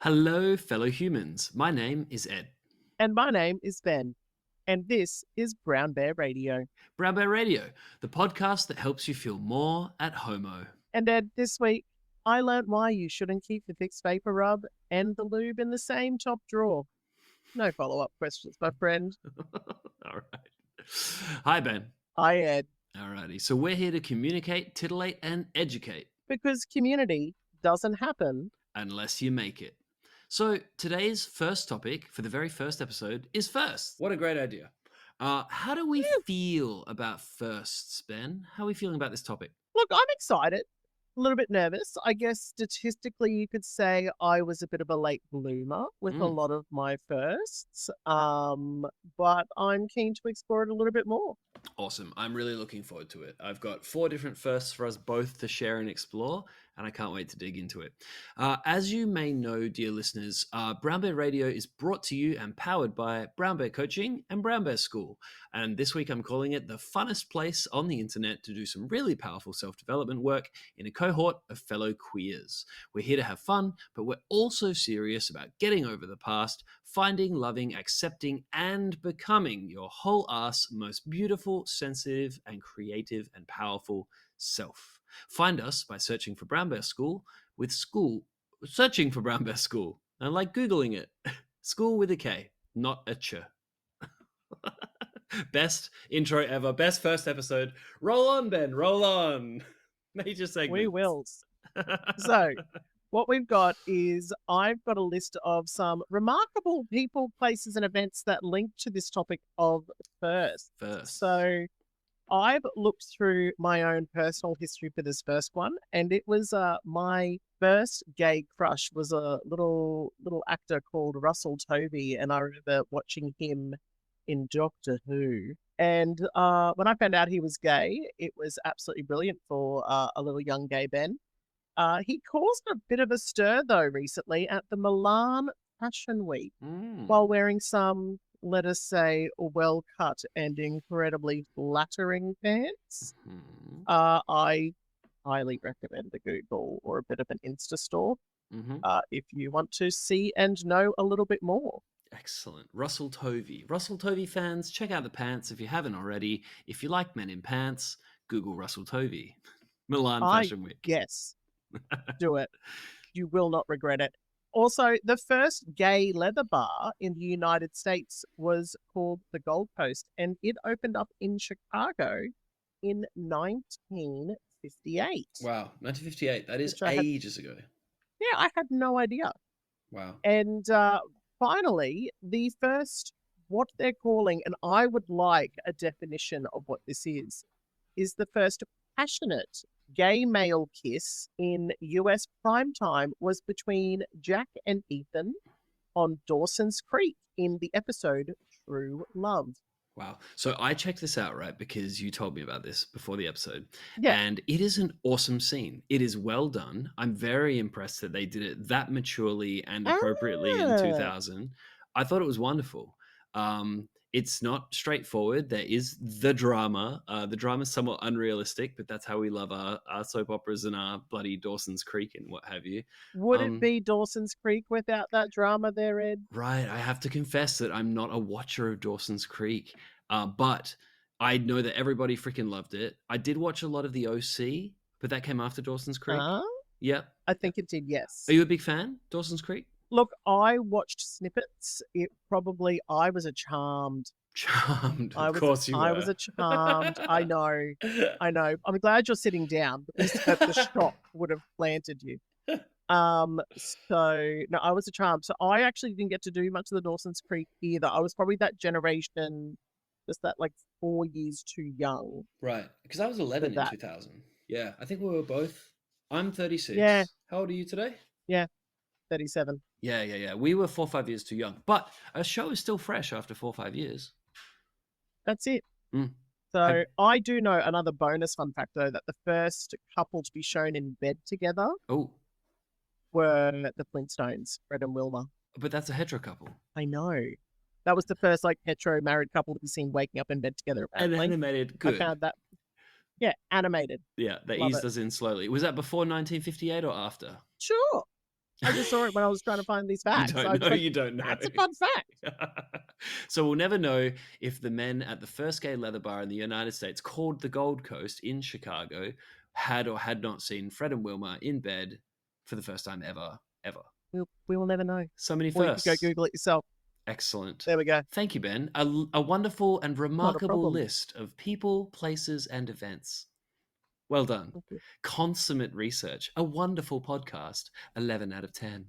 Hello, fellow humans. My name is Ed. And my name is Ben, and this is Brown Bear Radio. Brown Bear Radio, the podcast that helps you feel more at homo. And Ed, this week I learnt why you shouldn't keep the Vicks Vapor Rub and the lube in the same top drawer. No follow-up questions, my friend. All right. Hi, Ben. Hi, Ed. Alrighty. So we're here to communicate, titillate, and educate. Because community doesn't happen unless you make it. So today's first topic for the very first episode is firsts. What a great idea. How do we feel about firsts, Ben? How are we feeling about this topic? Look, I'm excited. A little bit nervous. I guess statistically you could say I was a bit of a late bloomer with a lot of my firsts. But I'm keen to explore it a little bit more. Awesome. I'm really looking forward to it. I've got 4 different firsts for us both to share and explore, and I can't wait to dig into it. As you may know, dear listeners, Brown Bear Radio is brought to you and powered by Brown Bear Coaching and Brown Bear School. And this week I'm calling it the funnest place on the internet to do some really powerful self-development work in a cohort of fellow queers. We're here to have fun, but we're also serious about getting over the past, finding, loving, accepting, and becoming your whole ass most beautiful, sensitive, and creative and powerful self. Find us by searching for Brown Bear School searching for Brown Bear School. I like Googling it. School with a K, not a ch. Best intro ever. Best first episode. Roll on, Ben. Roll on. Major segment. We will. So, what we've got is I've got a list of some remarkable people, places, and events that link to this topic of first. So I've looked through my own personal history for this first one, and it was my first gay crush was a little actor called Russell Tovey, and I remember watching him in Doctor Who. And when I found out he was gay, it was absolutely brilliant for a little young gay Ben. He caused a bit of a stir, though, recently at the Milan Fashion Week while wearing some, let us say, well-cut and incredibly flattering pants. I highly recommend a Google or a bit of an Insta store if you want to see and know a little bit more. Excellent. Russell Tovey. Russell Tovey fans, check out the pants if you haven't already. If you like men in pants, Google Russell Tovey. Milan Fashion Week. Yes. Do it. You will not regret it. Also, the first gay leather bar in the United States was called the Gold Coast, and it opened up in Chicago in 1958. Wow, 1958. That is ages ago. Yeah, I had no idea. Wow. And finally, the first, what they're calling, and I would like a definition of what this is the first passionate gay male kiss in US primetime was between Jack and Ethan on Dawson's Creek in the episode True Love. Wow. So I checked this out, right, because you told me about this before the episode. Yeah. And it is an awesome scene. It is well done. I'm very impressed that they did it that maturely and appropriately in 2000. I thought it was wonderful. It's not straightforward. There is the drama. The drama is somewhat unrealistic, but that's how we love our soap operas and our bloody Dawson's Creek and what have you. Would it be Dawson's Creek without that drama there, Ed? Right. I have to confess that I'm not a watcher of Dawson's Creek, but I know that everybody freaking loved it. I did watch a lot of the OC, but that came after Dawson's Creek. Yeah. I think it did, yes. Are you a big fan, Dawson's Creek? Look, I watched snippets. I was a charmed. Of course you were. I was a charmed. I know. I'm glad you're sitting down because the shock would have planted you. So no, I was a charm. So I actually didn't get to do much of the Dawson's Creek either. I was probably that generation, just that like 4 years too young. Right, because I was 11 in 2000. Yeah, I think we were both. I'm 36. Yeah. How old are you today? Yeah, 37. Yeah. We were 4 or 5 years too young, but a show is still fresh after 4 or 5 years. That's it. So I do know another bonus fun fact, though, that the first couple to be shown in bed together were the Flintstones, Fred and Wilma. But that's a hetero couple. I know. That was the first like hetero married couple to be seen waking up in bed together. And animated, good. I found that. Yeah, animated. Yeah, they eased us in slowly. Was that before 1958 or after? Sure. I just saw it when I was trying to find these You facts. don't know. You don't know. That's a fun fact. So we'll never know if the men at the first gay leather bar in the United States, called the Gold Coast in Chicago, had or had not seen Fred and Wilma in bed for the first time ever. We will never know. So many Or you firsts. could go Google it yourself. Excellent. There we go. Thank you, Ben. A wonderful and remarkable problem. list of people, places, and events. Well done. Thank you. Consummate research. A wonderful podcast. 11 out of 10.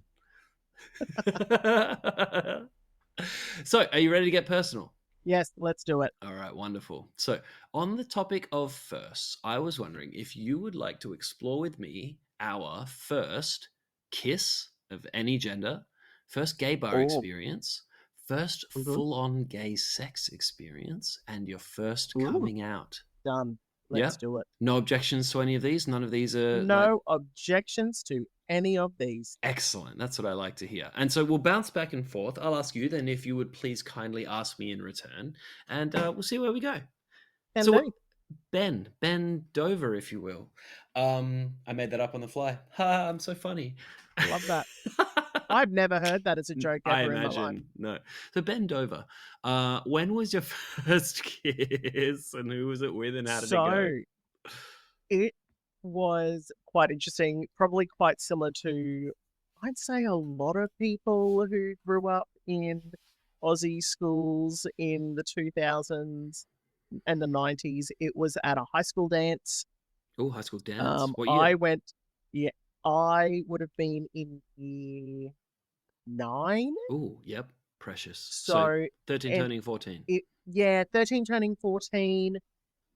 So, are you ready to get personal? Yes, let's do it. All right, wonderful. So, on the topic of firsts, I was wondering if you would like to explore with me our first kiss of any gender, first gay bar experience, first full-on gay sex experience, and your first coming out. Done. Let's do it. No objections to any of these? None of these are... No objections to any of these. Excellent. That's what I like to hear. And so we'll bounce back and forth. I'll ask you then if you would please kindly ask me in return, and we'll see where we go. Ben Dover, if you will. I made that up on the fly. Ha, I'm so funny. Love that. I've never heard that as a joke ever in my life. No. So Ben Dover, when was your first kiss, and who was it with, and how did it go? It was quite interesting, probably quite similar to, I'd say, a lot of people who grew up in Aussie schools in the 2000s and the 90s. It was at a high school dance. Oh, high school dance. What year? I would have been in year 9. Oh, yep. Precious. So 13 turning 14. 13 turning 14.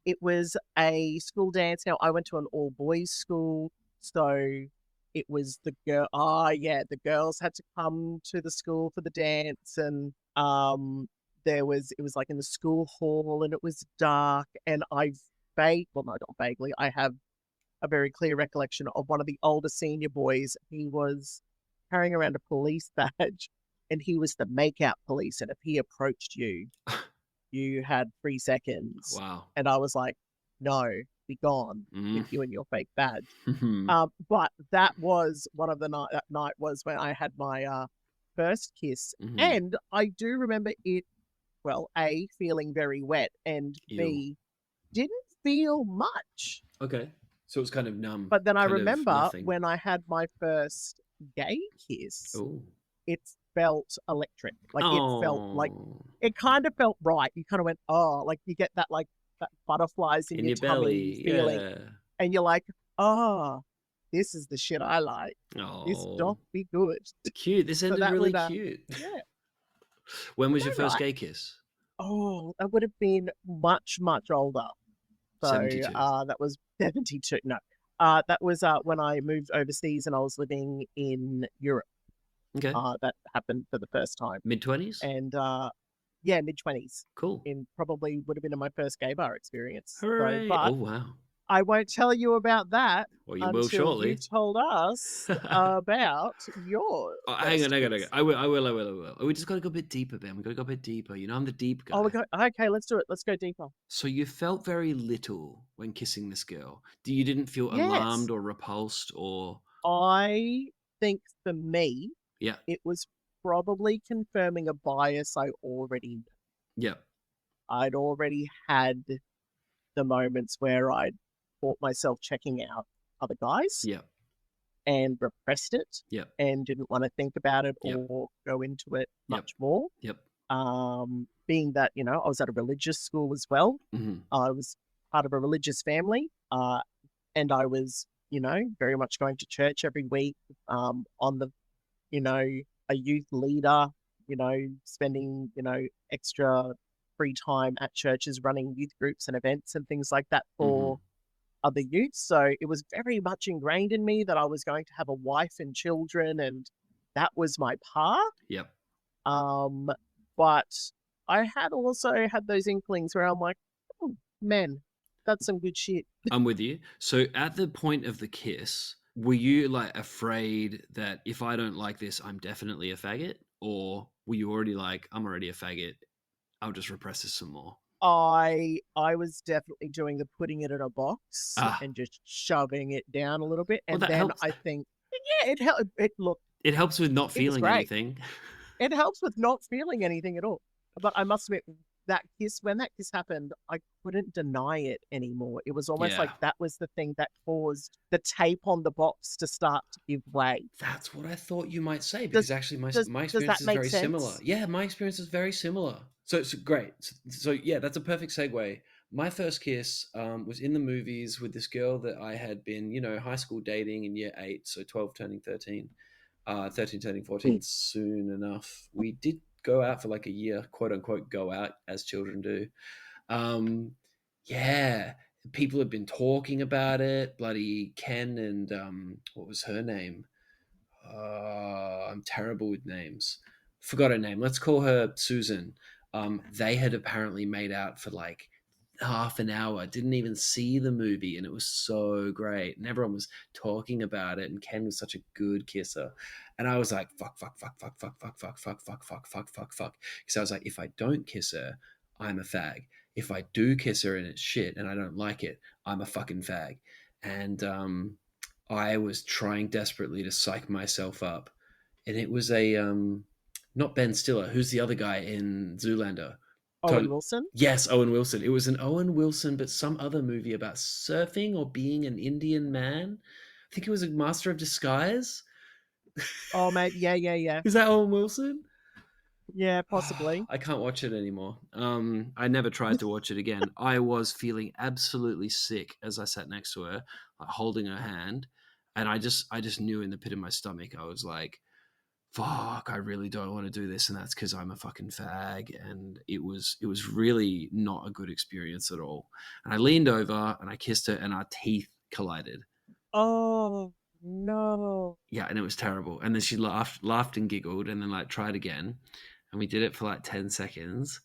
It was a school dance. Now, I went to an all-boys school, so it was the the girls had to come to the school for the dance, and it was like in the school hall, and it was dark, and I have a very clear recollection of one of the older senior boys. He was carrying around a police badge, and he was the makeout police, and if he approached you, you had 3 seconds. Wow. And I was like, no, be gone with you and your fake badge. But that was one of that night was when I had my first kiss. And I do remember it, well, A, feeling very wet, and B, didn't feel much. Okay. So it was kind of numb. But then I remember when I had my first gay kiss, it felt electric. It felt like, it kind of felt right. You kind of went, like you get that that butterflies in your belly feeling. And you're like, this is the shit I like. This doth be good. Cute. This ended really cute. Yeah. When was your first gay kiss? Oh, that would have been much, much older. So 72. That was 72. No. That was when I moved overseas and I was living in Europe. Okay. That happened for the first time. Mid-20s? And mid-20s. Cool. Probably would have been in my first gay bar experience. Hooray. But wow. I won't tell you about that. Well, you will shortly. You told us about yours. Hang on. I will. We just got to go a bit deeper, Ben. We got to go a bit deeper. You know, I'm the deep guy. Okay, let's do it. Let's go deeper. So you felt very little when kissing this girl. You didn't feel alarmed or repulsed or... I think for me, it was probably confirming a bias I already knew. Yeah. I'd already had the moments where I'd caught myself checking out other guys and repressed it and didn't want to think about it or go into it much more. Being that, I was at a religious school as well. I was part of a religious family and I was, very much going to church every week on the, a youth leader, spending, extra free time at churches, running youth groups and events and things like that for other youth. So it was very much ingrained in me that I was going to have a wife and children, and that was my path. Yep. But I had also had those inklings where I'm like, oh, man, that's some good shit. I'm with you. So at the point of the kiss, were you afraid that if I don't like this, I'm definitely a faggot? Or were you already like, I'm already a faggot, I'll just repress this some more? I was definitely doing the putting it in a box and just shoving it down a little bit. And then helps. I think, it helped. It helps with not It was feeling great. anything. It helps with not feeling anything at all. But I must admit, when that kiss happened, I couldn't deny it anymore. It was almost like Yeah. that was the thing that caused the tape on the box to start to give way. That's what I thought you might say, Does because actually my does experience that is make very similar. sense? Yeah, my experience is very similar. So it's great. So yeah, that's a perfect segue. My first kiss was in the movies with this girl that I had been, high school dating in year 8, so 12 turning 13, 13 turning 14 soon enough. We did go out for like a year, quote unquote, go out as children do. Um, yeah, people have been talking about it. Bloody Ken and what was her name? I'm terrible with names. Forgot her name. Let's call her Susan. They had apparently made out for like half an hour, didn't even see the movie, and it was so great. And everyone was talking about it, and Ken was such a good kisser. And I was like, fuck, fuck, fuck, fuck, fuck, fuck, fuck, fuck, fuck, fuck, fuck, fuck, fuck. Because I was like, if I don't kiss her, I'm a fag. If I do kiss her and it's shit and I don't like it, I'm a fucking fag. And I was trying desperately to psych myself up, and it was a not Ben Stiller. Who's the other guy in Zoolander? Owen Total. Wilson? Yes, Owen Wilson. It was an Owen Wilson, but some other movie about surfing or being an Indian man. I think it was a Master of Disguise. Oh, maybe. Yeah, yeah, yeah. Is that Owen Wilson? Yeah, possibly. I can't watch it anymore. I never tried to watch it again. I was feeling absolutely sick as I sat next to her, like holding her hand, and I just knew in the pit of my stomach, I was like, "Fuck, I really don't want to do this," and that's because I'm a fucking fag. And it was really not a good experience at all. And I leaned over and I kissed her, and our teeth collided. Oh no. Yeah, and it was terrible. And then she laughed and giggled, and then like tried again, and we did it for like 10 seconds.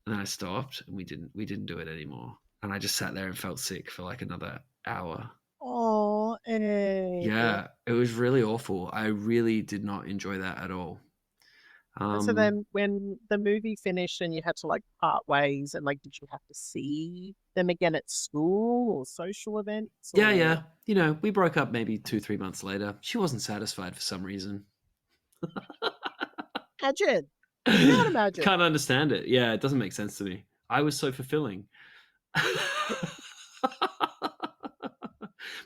And then I stopped, and we didn't do it anymore. And I just sat there and felt sick for like another hour. Oh, eh. Yeah, it was really awful. I really did not enjoy that at all. And so then when the movie finished and you had to like part ways, and like, did you have to see them again at school or social events Yeah, or yeah. We broke up maybe 2, 3 months later. She wasn't satisfied for some reason. imagine? Can't imagine. Can't understand it. Yeah, it doesn't make sense to me. I was so fulfilling.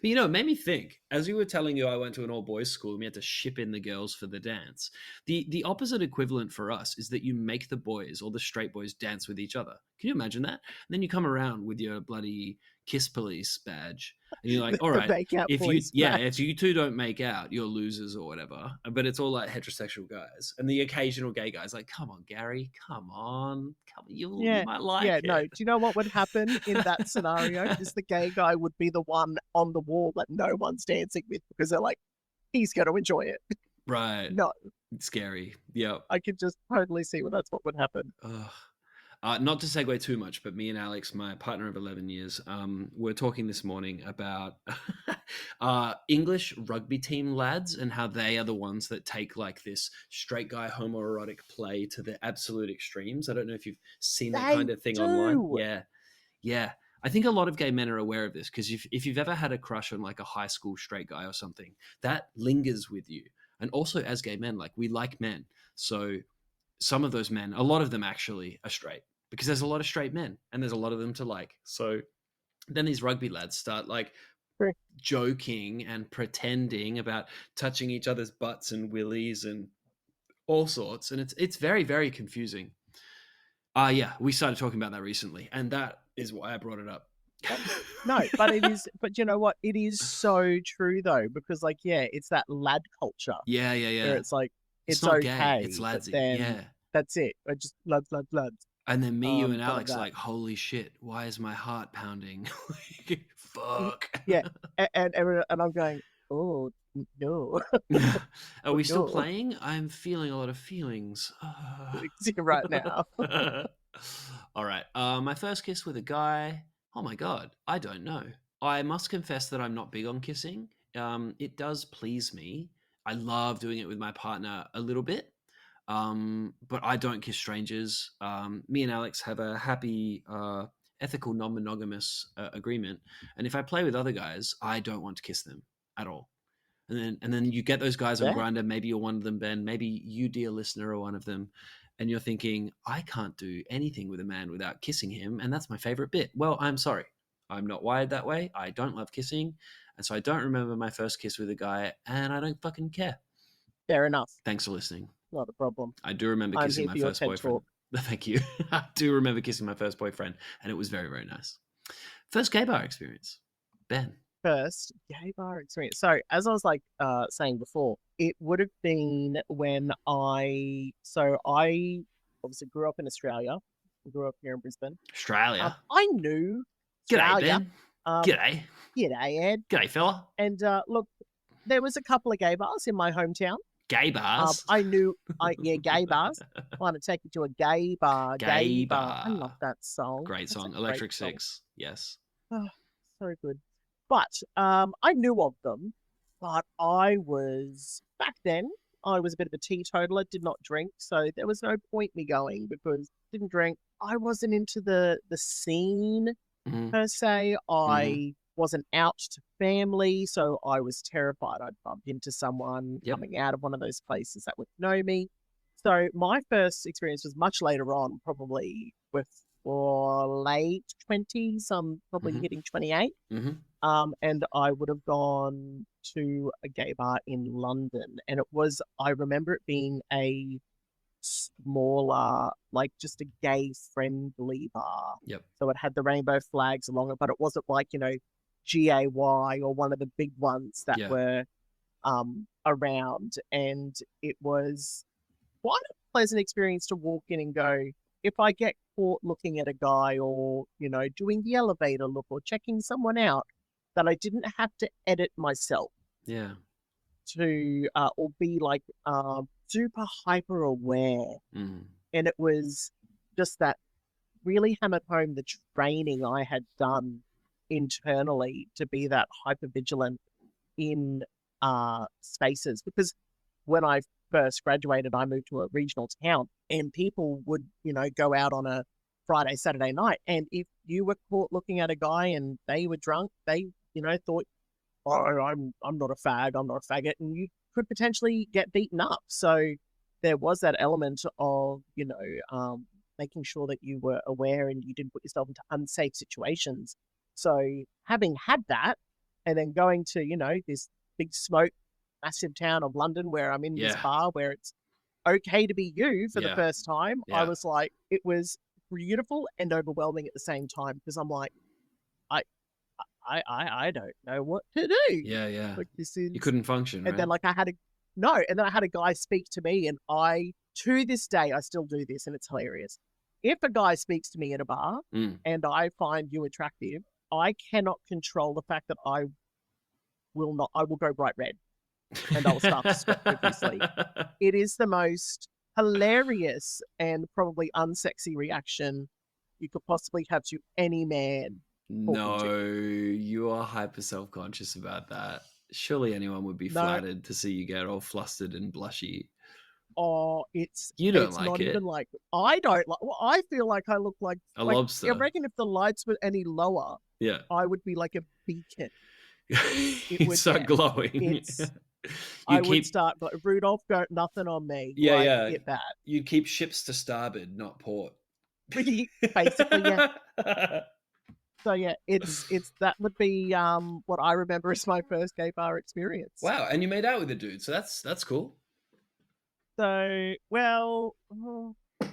But it made me think. As we were telling you, I went to an all boys school and we had to ship in the girls for the dance. The opposite equivalent for us is that you make the boys or the straight boys dance with each other. Can you imagine that? And then you come around with your bloody kiss police badge, and you're like, all The right, make out if boys match. you two don't make out, you're losers or whatever. But it's all like heterosexual guys, and the occasional gay guys like, come on, Gary, come on, you Yeah. might like Yeah, it. no. Do you know what would happen in that scenario? Is the gay guy would be the one on the wall that no one's dancing with because they're like, he's going to enjoy it. Right. No, It's scary. Yeah. I could just totally see where that's what would happen. Ugh. Not to segue too much, but me and Alex, my partner of 11 years, were talking this morning about English rugby team lads and how they are the ones that take like this straight guy homoerotic play to the absolute extremes. I don't know if you've seen that They kind of thing online. do. Yeah. Yeah. I think a lot of gay men are aware of this, because if you've ever had a crush on like a high school straight guy or something, that lingers with you. And also as gay men, like we like men. So some of those men, a lot of them actually are straight, because there's a lot of straight men and there's a lot of them to like. So then these rugby lads start like Right. joking and pretending about touching each other's butts and willies and all sorts, and it's very, very confusing. Yeah, we started talking about that recently, and that is why I brought it up. No, but it is. But you know what? It is so true though, because like, yeah, it's that lad culture Yeah, where yeah. it's like It's it's not gay, it's okay, but ladsy. then Yeah. that's it. I just lads, lads, lads. And then me, you, and None of Alex, that. like, holy shit, why is my heart pounding? Fuck. Yeah, and I'm going, oh no, Are oh, we still no, playing? I'm feeling a lot of feelings. right now. All right. My first kiss with a guy. Oh my God. I don't know. I must confess that I'm not big on kissing. It does please me. I love doing it with my partner a little bit. But I don't kiss strangers. Me and Alex have a happy, ethical, non-monogamous agreement. And if I play with other guys, I don't want to kiss them at all. And then you get those guys on Yeah. Grindr. Maybe you're one of them, Ben. Maybe you, dear listener, are one of them. And you're thinking, I can't do anything with a man without kissing him. And that's my favorite bit. Well, I'm sorry. I'm not wired that way. I don't love kissing. And so I don't remember my first kiss with a guy, and I don't fucking care. Fair enough. Thanks for listening. Not a problem. I do remember I'm kissing here my for your first TED boyfriend. talk. Thank you. I do remember kissing my first boyfriend, and it was very, very nice. First gay bar experience, Ben. First gay bar experience. So as I was like saying before, it would have been when I obviously grew up in Australia. I grew up here in Brisbane. Australia. I knew G'day, Australia. Ben. G'day. G'day, Ed. G'day, fella. And look, there was a couple of gay bars in my hometown. Gay bars. I knew, gay bars. I want to take you to a gay bar. Gay bar. I love that song. Great song. Electric Six. Yes. Oh, so good. But I knew of them, but back then, I was a bit of a teetotaler, did not drink, so there was no point me going because I didn't drink. I wasn't into the scene per se. I wasn't out to family, so I was terrified I'd bump into someone coming out of one of those places that would know me. So my first experience was much later on, probably late 20s. I'm probably hitting 28. And I would have gone to a gay bar in London, and I remember it being a smaller, like just a gay friendly bar. Yep. So it had the rainbow flags along it, but it wasn't like, GAY or one of the big ones that were around. And it was quite a pleasant experience to walk in and go, if I get caught looking at a guy or, doing the elevator look or checking someone out, that I didn't have to edit myself. Yeah. To or be like super hyper aware. And it was just that really hammered home the training I had done internally to be that hyper vigilant in spaces. Because when I first graduated, I moved to a regional town, and people would, go out on a Friday, Saturday night, and if you were caught looking at a guy and they were drunk, they, thought, oh, I'm not a fag, I'm not a faggot, and you could potentially get beaten up. So there was that element of, making sure that you were aware and you didn't put yourself into unsafe situations. So having had that, and then going to, this big smoke, massive town of London where I'm in this bar where it's okay to be you for the first time, I was like, it was beautiful and overwhelming at the same time, because I'm like, I don't know what to do. Yeah. Like, this is... You couldn't function, and then I had a guy speak to me, and to this day, I still do this, and it's hilarious. If a guy speaks to me at a bar and I find you attractive, I cannot control the fact that I will go bright red and I'll start to sweat profusely. It is the most hilarious and probably unsexy reaction you could possibly have to any man. No, you are hyper self-conscious about that. Surely anyone would be flattered to see you get all flustered and blushy. Oh, you don't it's like not it. Even like, I don't like. Well, I feel like I look like a lobster. I reckon if the lights were any lower, I would be like a beacon. It start glowing. Would start, but Rudolph got nothing on me. Get that. You'd keep ships to starboard, not port. Basically, yeah. So yeah, it's that would be what I remember as my first gay bar experience. Wow, and you made out with a dude, so that's cool. So, well, might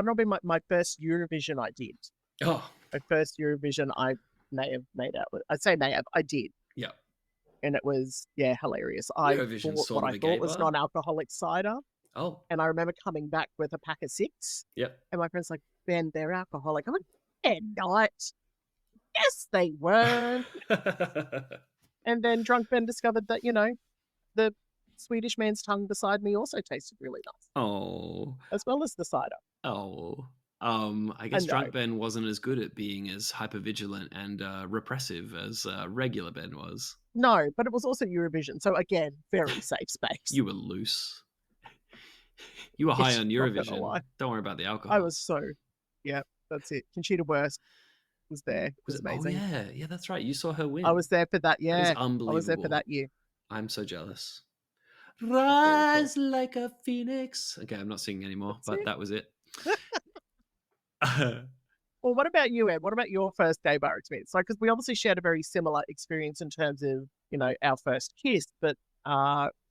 not be my first Eurovision I did. Oh. My first Eurovision I may have made out with. I'd say may have. I did. Yeah. And it was, hilarious. I bought what I thought was non-alcoholic cider. Oh. And I remember coming back with a pack of 6. Yep. And my friend's like, Ben, they're alcoholic. I'm like, they're not. Yes, they weren't. And then drunk Ben discovered that, the Swedish man's tongue beside me also tasted really nice. Oh. As well as the cider. Oh. I guess drunk Ben wasn't as good at being as hypervigilant and repressive as regular Ben was. No, but it was also Eurovision. So again, very safe space. You were loose. You were high on Eurovision. Don't worry about the alcohol. I was that's it. Conchita Wurst. was there. It was Oh amazing. yeah, that's right. You saw her win. I was there for that. That is Yeah, I was there for unbelievable. that year. I'm so jealous. Very cool. Rise like a phoenix. Okay, I'm not singing anymore, but that was it. Well, what about you, Ed? What about your first gay bar experience? Like, because we obviously shared a very similar experience in terms of, our first kiss, but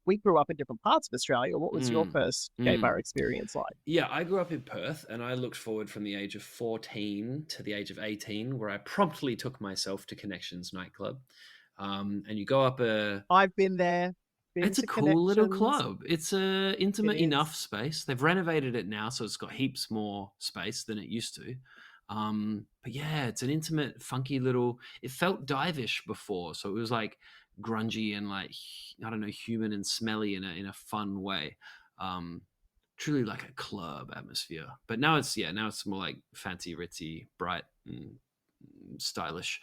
we grew up in different parts of Australia. What was your first gay bar experience like? Yeah, I grew up in Perth, and I looked forward from the age of 14 to the age of 18, where I promptly took myself to Connections nightclub. And you go up I've been there. It's a cool little club. It's a intimate enough space. They've renovated it now, so it's got heaps more space than it used to. But yeah, it's an intimate, funky little. It felt divish before, so it was like grungy and like, I don't know, human and smelly in a fun way. Truly like a club atmosphere. But now it's more like fancy, ritzy, bright, and stylish.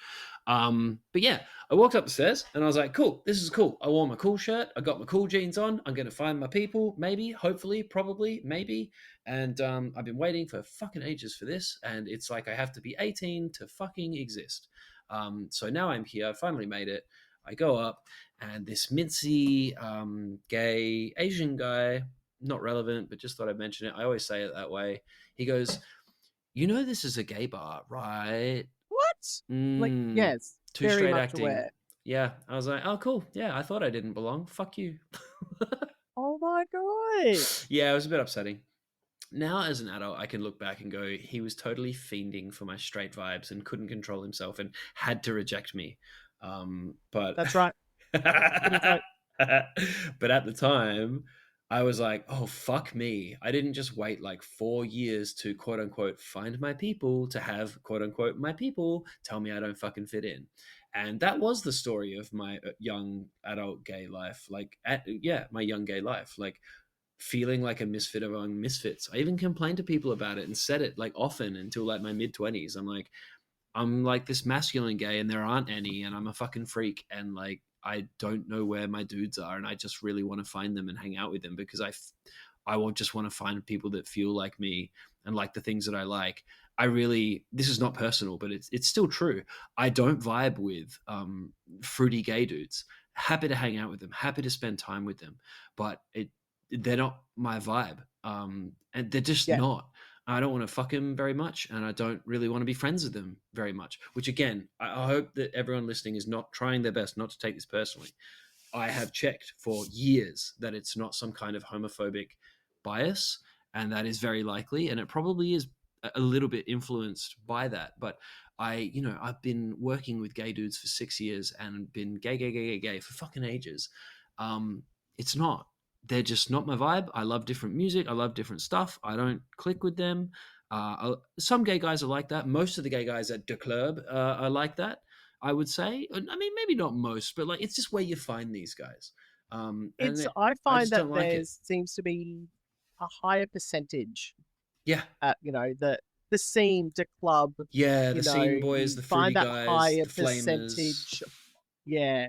But yeah, I walked up the stairs and I was like, cool, this is cool. I wore my cool shirt. I got my cool jeans on. I'm going to find my people, maybe, hopefully, probably, maybe. And I've been waiting for fucking ages for this. And it's like I have to be 18 to fucking exist. So now I'm here. I finally made it. I go up and this mincy, gay Asian guy, not relevant, but just thought I'd mention it. I always say it that way. He goes, you know, this is a gay bar, right? What? Like, yes. Too straight acting. Aware. Yeah. I was like, oh, cool. Yeah, I thought I didn't belong. Fuck you. Oh my God. Yeah, it was a bit upsetting. Now, as an adult, I can look back and go, he was totally fiending for my straight vibes and couldn't control himself and had to reject me. But that's right. But at the time, I was like, oh, fuck me. I didn't just wait like 4 years to quote unquote find my people to have quote unquote my people tell me I don't fucking fit in. And that was the story of my young adult gay life. Like, my young gay life. Like, feeling like a misfit among misfits. I even complained to people about it and said it like often until like my mid-20s. I'm like this masculine gay and there aren't any, and I'm a fucking freak, and like I don't know where my dudes are, and I just really want to find them and hang out with them because I will just want to find people that feel like me and like the things that I like. This is not personal, but it's still true. I don't vibe with fruity gay dudes. Happy to hang out with them, happy to spend time with them, but they're not my vibe. And they're just not. I don't want to fuck them very much, and I don't really want to be friends with them very much. Which again, I hope that everyone listening is not trying their best not to take this personally. I have checked for years that it's not some kind of homophobic bias, and that is very likely, and it probably is a little bit influenced by that. But I've been working with gay dudes for 6 years and been gay for fucking ages. It's not. They're just not my vibe. I love different music. I love different stuff. I don't click with them. Some gay guys are like that. Most of the gay guys at the club are like that, I would say. I mean, maybe not most, but like it's just where you find these guys. I find that there seems to be a higher percentage. Yeah. At the scene, the club. Yeah, the scene boys, the fruity guys, higher the flamers. Percentage. Yeah.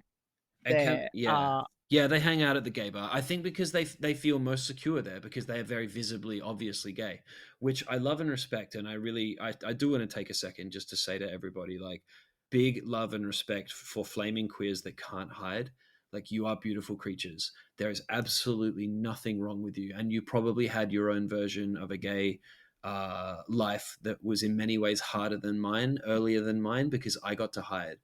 Yeah, they hang out at the gay bar. I think because they feel most secure there because they are very visibly, obviously gay, which I love and respect. And I do want to take a second just to say to everybody, like, big love and respect for flaming queers that can't hide. Like, you are beautiful creatures. There is absolutely nothing wrong with you. And you probably had your own version of a gay life that was in many ways harder than mine, earlier than mine, because I got to hide.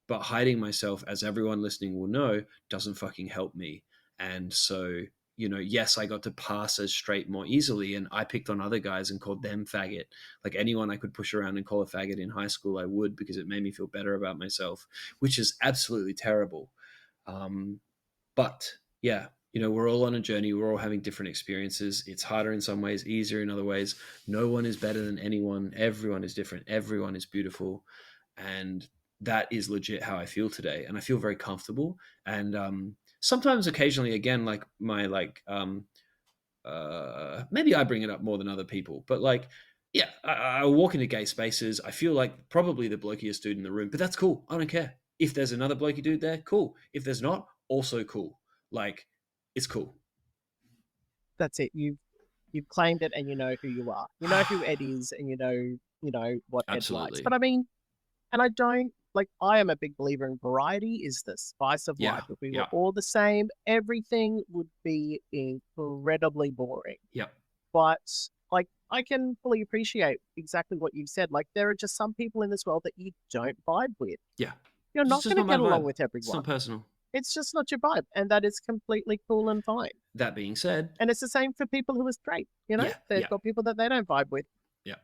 But hiding myself, as everyone listening will know, doesn't fucking help me. And so, yes, I got to pass as straight more easily, and I picked on other guys and called them faggot. Like, anyone I could push around and call a faggot in high school, I would, because it made me feel better about myself, which is absolutely terrible. But yeah, we're all on a journey. We're all having different experiences. It's harder in some ways, easier in other ways. No one is better than anyone. Everyone is different. Everyone is beautiful. And that is legit how I feel today. And I feel very comfortable. And sometimes occasionally, again, like my, maybe I bring it up more than other people, but like, yeah, I walk into gay spaces. I feel like probably the blokiest dude in the room, but that's cool. I don't care. If there's another blokey dude there, cool. If there's not, also cool. Like, it's cool. That's it. You've claimed it, and you know who you are. You know who Ed is, and you know what Ed likes. But I mean, And I don't like, I am a big believer in variety is the spice of life. If we were all the same, everything would be incredibly boring. Yep. But like, I can fully appreciate exactly what you've said. Like, there are just some people in this world that you don't vibe with. Yeah. You're not going to get along with everyone. It's not personal. It's just not your vibe. And that is completely cool and fine. That being said. And it's the same for people who are straight. You know, they've got people that they don't vibe with. Yeah.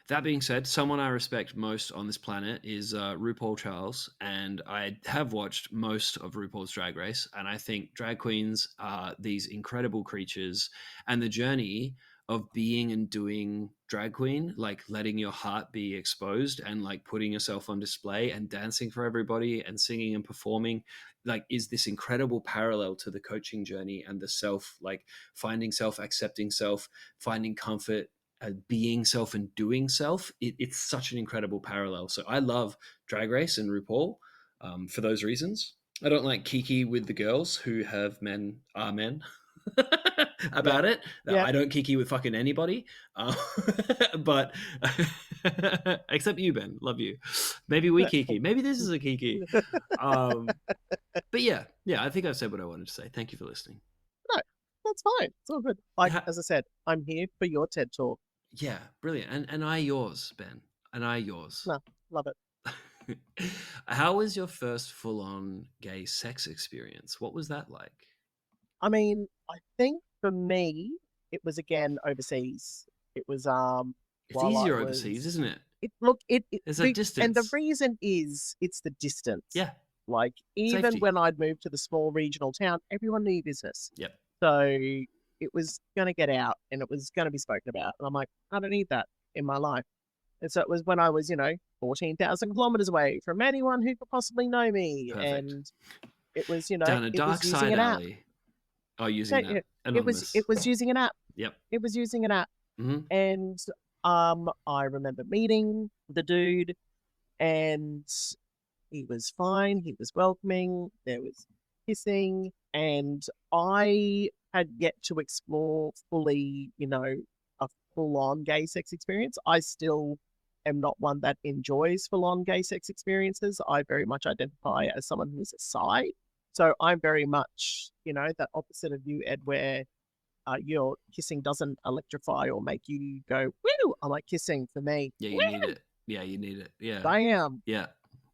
That being said, someone I respect most on this planet is RuPaul Charles, and I have watched most of RuPaul's Drag Race, and I think drag queens are these incredible creatures, and the journey of being and doing drag queen, like letting your heart be exposed and like putting yourself on display and dancing for everybody and singing and performing, like, is this incredible parallel to the coaching journey and the self, like finding self, accepting self, finding comfort, being self and doing self. It's such an incredible parallel. So I love Drag Race and RuPaul for those reasons. I don't like Kiki with the girls who have men about it. I don't Kiki with fucking anybody, but except you, Ben. Love you. Maybe we Kiki. Maybe this is a Kiki. But yeah, I think I've said what I wanted to say. Thank you for listening. No, that's fine. It's all good. Like, as I said, I'm here for your TED Talk. Yeah, brilliant. And I yours, Ben. And I yours. No, love it. How was your first full-on gay sex experience? What was that like? I mean, I think for me, it was again overseas. It was it's easier overseas, isn't it? There's a distance. And the reason is it's the distance. Yeah. Like, even Safety. When I'd moved to the small regional town, everyone knew business. Yep. So it was going to get out and it was going to be spoken about. And I'm like, I don't need that in my life. And so it was when I was, 14,000 kilometers away from anyone who could possibly know me. Perfect. And it was, down a dark side alley. Oh, using that. Anonymous. It was using an app. Yep. It was using an app. Mm-hmm. And I remember meeting the dude and he was fine. He was welcoming. There was kissing. And I had yet to explore fully, a full-on gay sex experience. I still am not one that enjoys full-on gay sex experiences. I very much identify as someone who's a side. So I'm very much, that opposite of you, Ed, where your kissing doesn't electrify or make you go, woo! I like kissing for me. Yeah, you need it. Yeah, you need it. Yeah. I am. Yeah.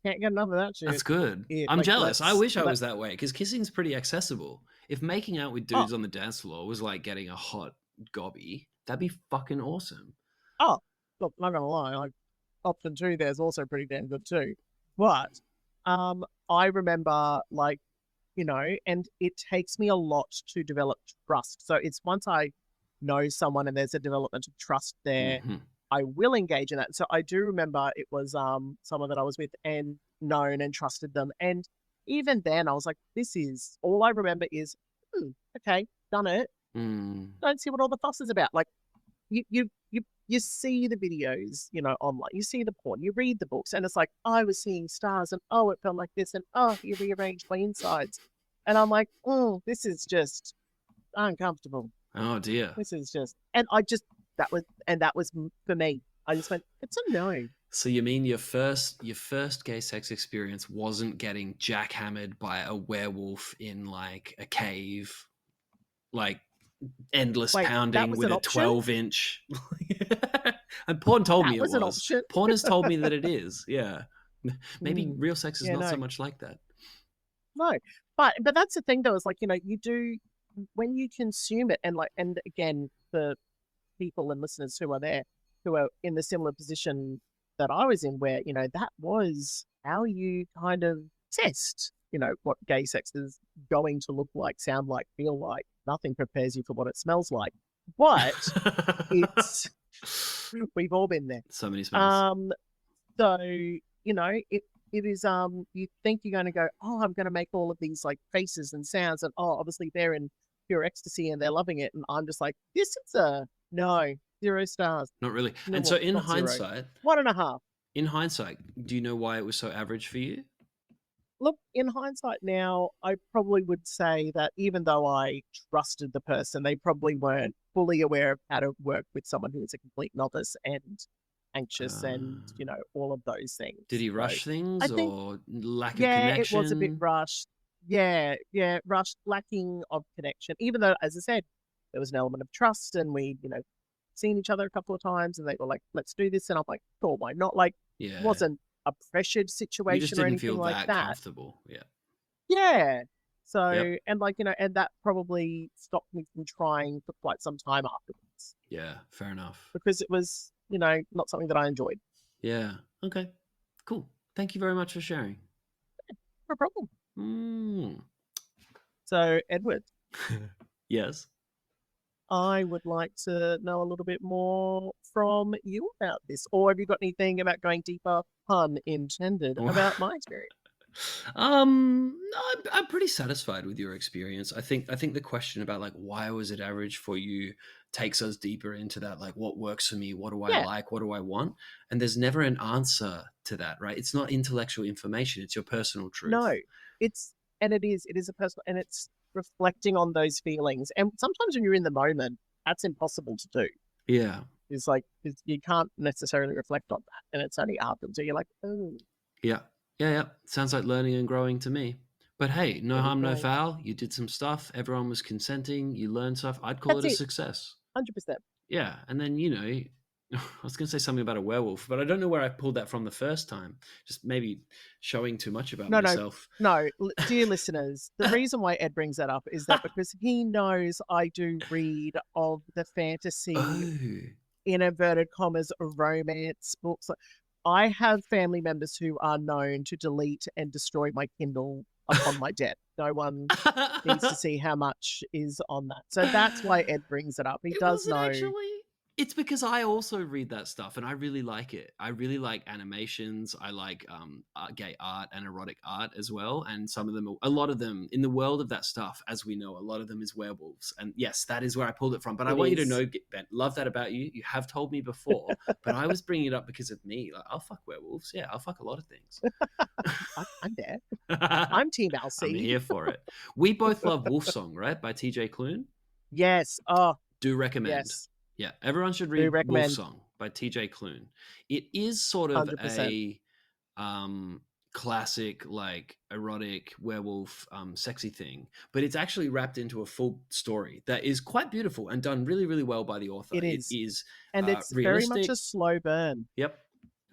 Can't get enough of that shit. That's good. Yeah, I'm jealous. I wish I was that way because kissing's pretty accessible. If making out with dudes on the dance floor was like getting a hot gobby, that'd be fucking awesome. Oh, look, not gonna lie, like option 2 there's also pretty damn good too. But I remember and it takes me a lot to develop trust. So it's once I know someone and there's a development of trust there, mm-hmm. I will engage in that. So I do remember it was someone that I was with and known and trusted them. And even then I was like, all I remember is, okay, done it. Don't see what all the fuss is about. Like you see the videos, online, you see the porn, you read the books, and it's like, I was seeing stars and it felt like this and you rearranged my insides. And I'm like, this is just uncomfortable. Oh dear. This is just, and that was for me. I just went, it's a no. So you mean your first gay sex experience wasn't getting jackhammered by a werewolf in like a cave, like endless pounding with a 12-inch. And porn told me it was. Porn has told me that it is. Yeah. Maybe real sex is not so much like that. No, but that's the thing though, is like, you do, when you consume it, and again, for people and listeners who are in the similar position that I was in, where, that was how you kind of test, what gay sex is going to look like, sound like, feel like. Nothing prepares you for what it smells like. But we've all been there. So many smells. So, it is, you think you're going to go, I'm going to make all of these like faces and sounds, and obviously they're in pure ecstasy and they're loving it. And I'm just like, this is a no, 0 stars. Not really. No, and so in hindsight, 1.5. In hindsight, do you know why it was so average for you? Look, in hindsight now, I probably would say that even though I trusted the person, they probably weren't fully aware of how to work with someone who is a complete novice anxious and, all of those things. Did he So rush I things think, or lack of yeah, it was a bit connection? rushed. Yeah, yeah, rushed, lacking of connection. Even though, as I said, there was an element of trust and we, seen each other a couple of times and they were like, let's do this. And I'm like, sure, why not? Like, it Yeah. wasn't a pressured You just situation or didn't anything feel like that that. comfortable. Yeah. Yeah. Yep. So, and like, and that probably stopped me from trying for quite some time afterwards Yeah. Fair enough. because it was, not something that I enjoyed. Yeah. Okay. Cool. Thank you very much for sharing. No problem. Mm. So, Edward, Yes. I would like to know a little bit more from you about this. Or have you got anything about going deeper, pun intended, about my experience? I'm pretty satisfied with your experience. I think the question about like why was it average for you takes us deeper into that, like what works for me, what do I Yeah. like, what do I want, and there's never an answer to that, right? It's not intellectual information; it's your personal truth. No, it is a personal, and it's reflecting on those feelings. And sometimes when you're in the moment, that's impossible to do. Yeah. It's like you can't necessarily reflect on that, and it's only after. So you're like, oh, Yeah. Yeah. Yeah. Sounds like learning and growing to me. But hey, no there we harm, no go. foul. You did some stuff. Everyone was consenting. You learned stuff. I'd call That's it a it, success. 100%. Yeah, and then I was going to say something about a werewolf, but I don't know where I pulled that from the first time. Just maybe showing too much about No, myself. dear listeners, the reason why Ed brings that up is that because he knows I do read of the fantasy, Oh, in inverted commas, romance books. I have family members who are known to delete and destroy my Kindle upon my death. No one needs to see how much is on that. So that's why Ed brings it up. He it does wasn't know. actually. It's because I also read that stuff and I really like it. I really like animations. I like gay art and erotic art as well. And some of them, a lot of them, in the world of that stuff, as we know, a lot of them is werewolves. And yes, that is where I pulled it from. But I want you to know, Ben, love that about you. You have told me before, but I was bringing it up because of me. Like, I'll fuck werewolves. Yeah, I'll fuck a lot of things. I'm there. I'm Team Alcee. I'm here for it. We both love Wolfsong, right? By TJ Klune. Yes. Oh, do recommend. Yes. Yeah, everyone should read Wolfsong by TJ Klune. It is sort of 100%. A classic, like erotic werewolf, sexy thing, but it's actually wrapped into a full story that is quite beautiful and done really, really well by the author. It is, and it's realistic. Very much a slow burn. Yep,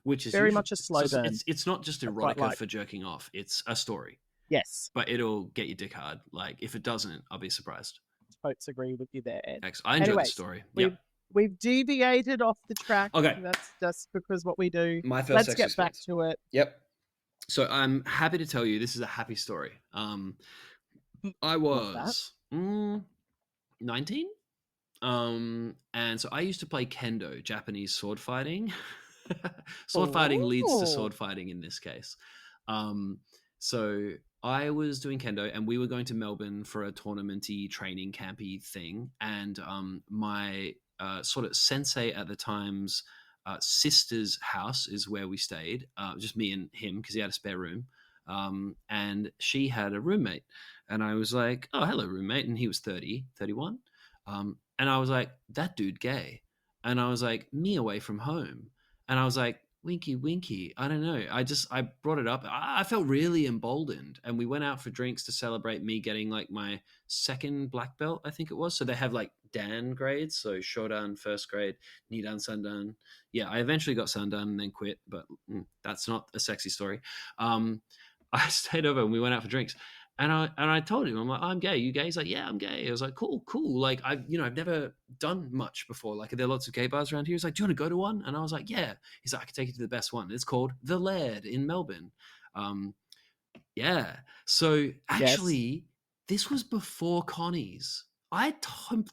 which is very much a slow burn. It's not just erotica for jerking off; it's a story. Yes, but it'll get you dick hard. Like if it doesn't, I'll be surprised. Totes agree with you there, Ed. I enjoy the story. We've deviated off the track. Okay. That's just because what we do. My first Let's get back to it. Yep. So I'm happy to tell you this is a happy story. I was 19. And so I used to play kendo, Japanese sword fighting. Sword fighting leads to sword fighting in this case. So I was doing kendo and we were going to Melbourne for a tournamenty training campy thing. And my sort of sensei at the time's sister's house is where we stayed, just me and him because he had a spare room. And she had a roommate. And I was like, oh, hello, roommate. And he was 30, 31. And I was like, that dude gay. And I was like, me away from home. And I was like, winky, winky. I don't know. I brought it up. I felt really emboldened. And we went out for drinks to celebrate me getting like my second black belt, I think it was. So they have like Dan grades. So Shodan, first grade, Nidan, Sandan. Yeah, I eventually got Sandan and then quit, but that's not a sexy story. I stayed over and we went out for drinks. And I told him, I'm like, I'm gay. You gay? He's like, yeah, I'm gay. I was like, cool. Like I've never done much before. Like, are there lots of gay bars around here? He's like, do you want to go to one? And I was like, yeah. He's like, I can take you to the best one. It's called The Laird in Melbourne. Yeah. So actually, this was before Connie's. I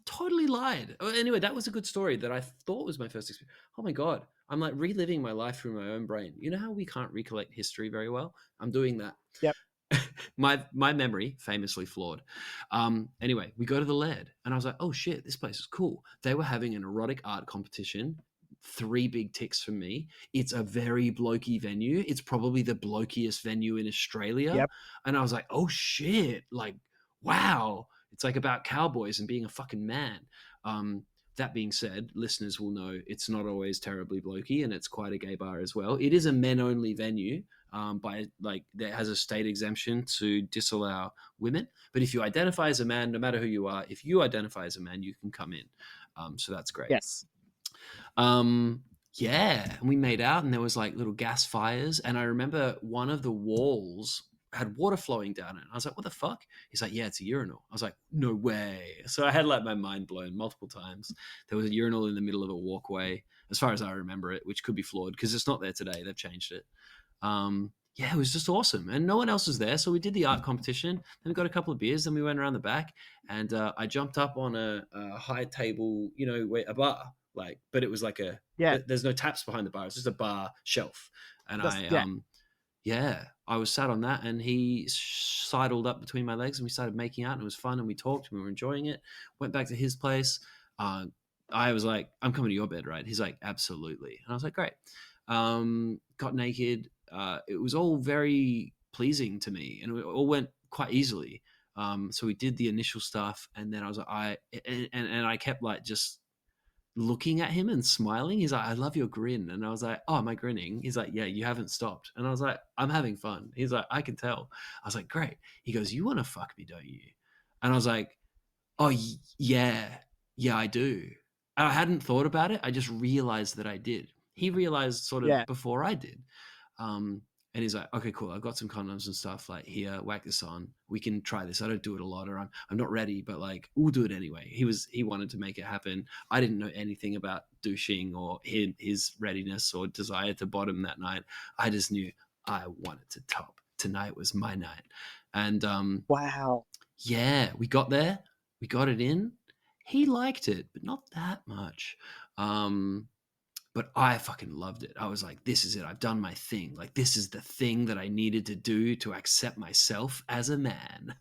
totally lied. Anyway, that was a good story that I thought was my first experience. Oh my God. I'm like reliving my life through my own brain. You know how we can't recollect history very well? I'm doing that. Yep. my memory famously flawed. Anyway, we go to the Laird and I was like, oh shit, this place is cool. They were having an erotic art competition. 3 big ticks from me. It's a very blokey venue. It's probably the blokiest venue in Australia. Yep. And I was like, oh shit, like, wow. It's like about cowboys and being a fucking man. That being said, listeners will know it's not always terribly blokey, and it's quite a gay bar as well. It is a men-only venue. That has a state exemption to disallow women. But if you identify as a man, no matter who you are, if you identify as a man, you can come in. So that's great. Yes. Yeah, and we made out, and there was like little gas fires, and I remember one of the walls had water flowing down it. I was like, what the fuck? He's like, yeah, it's a urinal. I was like, no way. So I had like my mind blown multiple times. There was a urinal in the middle of a walkway, as far as I remember it, which could be flawed because it's not there today. They've changed it. Yeah, it was just awesome. And no one else was there. So we did the art competition. Then we got a couple of beers. Then we went around the back, and I jumped up on a high table, a bar. But it was like there's no taps behind the bar. It's just a bar shelf. And I was sat on that, and he sidled up between my legs, and we started making out, and it was fun, and we talked, and we were enjoying it. Went back to his place. I was like, I'm coming to your bed, right? He's like, absolutely. And I was like, great. Got naked. It was all very pleasing to me, and it all went quite easily. So we did the initial stuff, and then I was like, I kept like just looking at him and smiling. He's like, I love your grin. And I was like, oh, am I grinning? He's like, yeah, you haven't stopped. And I was like, I'm having fun. He's like, I can tell. I was like, great. He goes, you want to fuck me, don't you? And I was like, oh, yeah, I do. And I hadn't thought about it. I just realized that I did. He realized sort of before I did. And he's like, okay, cool. I've got some condoms and stuff like here, whack this on. We can try this. I don't do it a lot, or I'm not ready, but like, we'll do it anyway. He wanted to make it happen. I didn't know anything about douching or his readiness or desire to bottom that night. I just knew I wanted to top. Tonight was my night. And, wow. Yeah, we got there. We got it in. He liked it, but not that much. But I fucking loved it. I was like, this is it. I've done my thing. Like, this is the thing that I needed to do to accept myself as a man.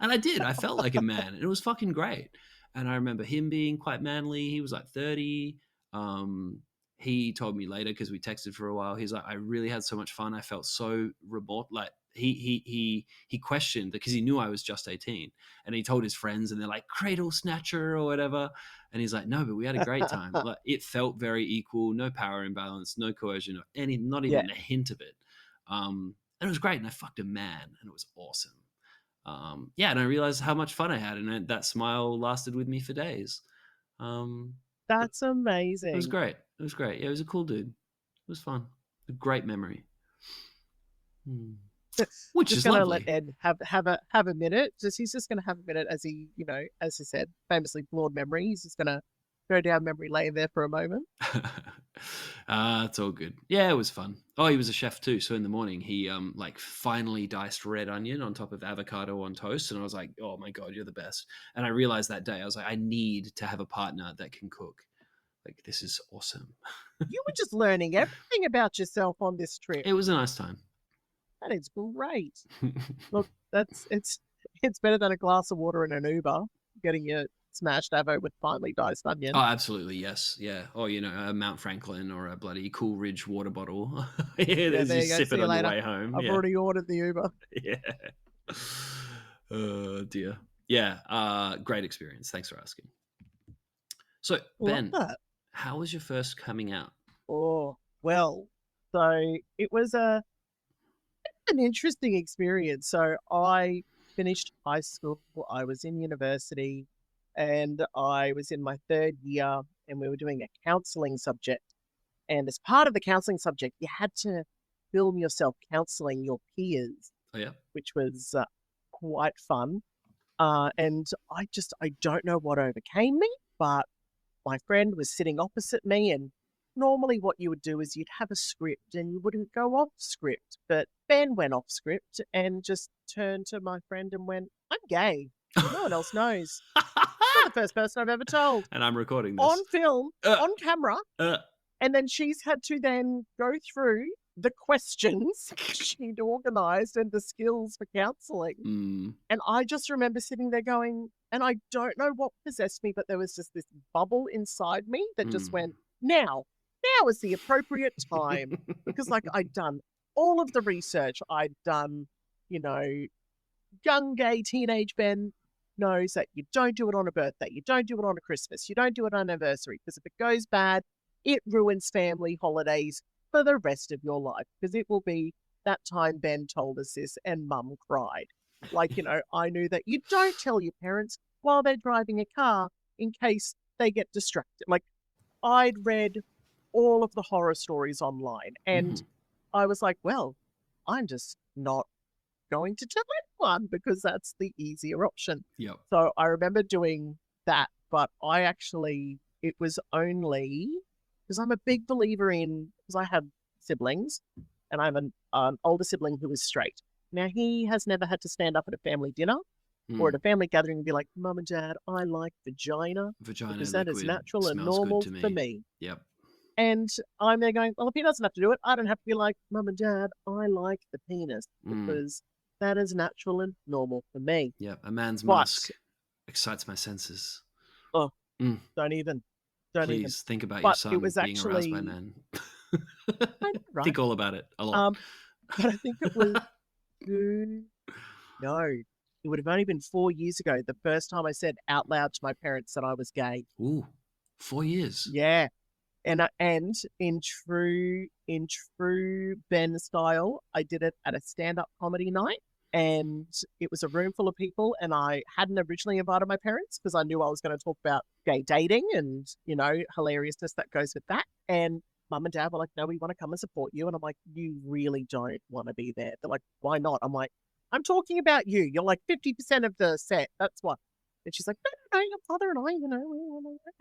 And I did. I felt like a man. And it was fucking great. And I remember him being quite manly. He was like 30. He told me later, because we texted for a while, he's like, I really had so much fun. I felt so remote. Like, he questioned, because he knew I was just 18, and he told his friends, and they're like, cradle snatcher or whatever. And he's like, no, but we had a great time. Like, it felt very equal, no power imbalance, no coercion, not even a hint of it. And it was great. And I fucked a man, and it was awesome. And I realized how much fun I had, and that smile lasted with me for days. That's amazing. It was great. Yeah, it was a cool dude. It was fun. A great memory. Which just is gonna lovely. let Ed have a minute. He's just gonna have a minute as he, as he said, famously flawed memory. He's just gonna go down memory lane there for a moment. It's all good. Yeah, it was fun. Oh, he was a chef too. So in the morning, he finely diced red onion on top of avocado on toast, and I was like, oh my god, you're the best. And I realized that day, I was like, I need to have a partner that can cook. Like, this is awesome. You were just learning everything about yourself on this trip. It was a nice time. That is great. Look, it's better than a glass of water in an Uber, getting your smashed avo with finely diced onion. Oh, absolutely, yes. Yeah. Or, a Mount Franklin or a bloody Coolridge water bottle. There's you sip it on your way home. I've already ordered the Uber. Yeah. Oh, dear. Yeah, great experience. Thanks for asking. So, Ben, how was your first coming out? Oh, well, so it was an interesting experience. So I finished high school, I was in university, and I was in my third year, and we were doing a counselling subject. And as part of the counselling subject, you had to film yourself counselling your peers. Oh, yeah. Which was quite fun. And I don't know what overcame me, but my friend was sitting opposite me, and normally what you would do is you'd have a script and you wouldn't go off script. But Ben went off script and just turned to my friend and went, I'm gay. No one else knows. You're the first person I've ever told. And I'm recording this. On film, on camera. And then she's had to then go through the questions she'd organised and the skills for counselling. And I just remember sitting there going, and I don't know what possessed me, but there was just this bubble inside me that just went, now is the appropriate time. Because I'd done all of the research. I'd done, young gay teenage Ben knows that you don't do it on a birthday, you don't do it on a Christmas, you don't do it on an anniversary, because if it goes bad, it ruins family holidays for the rest of your life, because it will be that time Ben told us this and Mum cried. Like, I knew that you don't tell your parents while they're driving a car in case they get distracted. Like, I'd read all of the horror stories online, and I was like, well, I'm just not going to tell anyone because that's the easier option. Yep. So I remember doing that, but it was only because I'm a big believer because I have siblings and I have an older sibling who is straight. Now, he has never had to stand up at a family dinner or at a family gathering and be like, Mum and Dad, I like vagina because that is natural and normal for me. Yep. And I'm there going, well, if he doesn't have to do it, I don't have to be like, Mum and Dad, I like the penis because that is natural and normal for me. Yeah, a man's musk excites my senses. Oh, don't even. Please think about your son being aroused by men. Right? Think all about it a lot. But I think it was no, it would have only been 4 years ago, the first time I said out loud to my parents that I was gay. Ooh, 4 years. Yeah. And in true Ben style, I did it at a stand-up comedy night, and it was a room full of people, and I hadn't originally invited my parents because I knew I was going to talk about gay dating and, hilariousness that goes with that. And Mum and Dad were like, no, we want to come and support you. And I'm like, you really don't want to be there. They're like, why not? I'm like, I'm talking about you. You're like 50% of the set. That's what. And she's like, no, your father and I,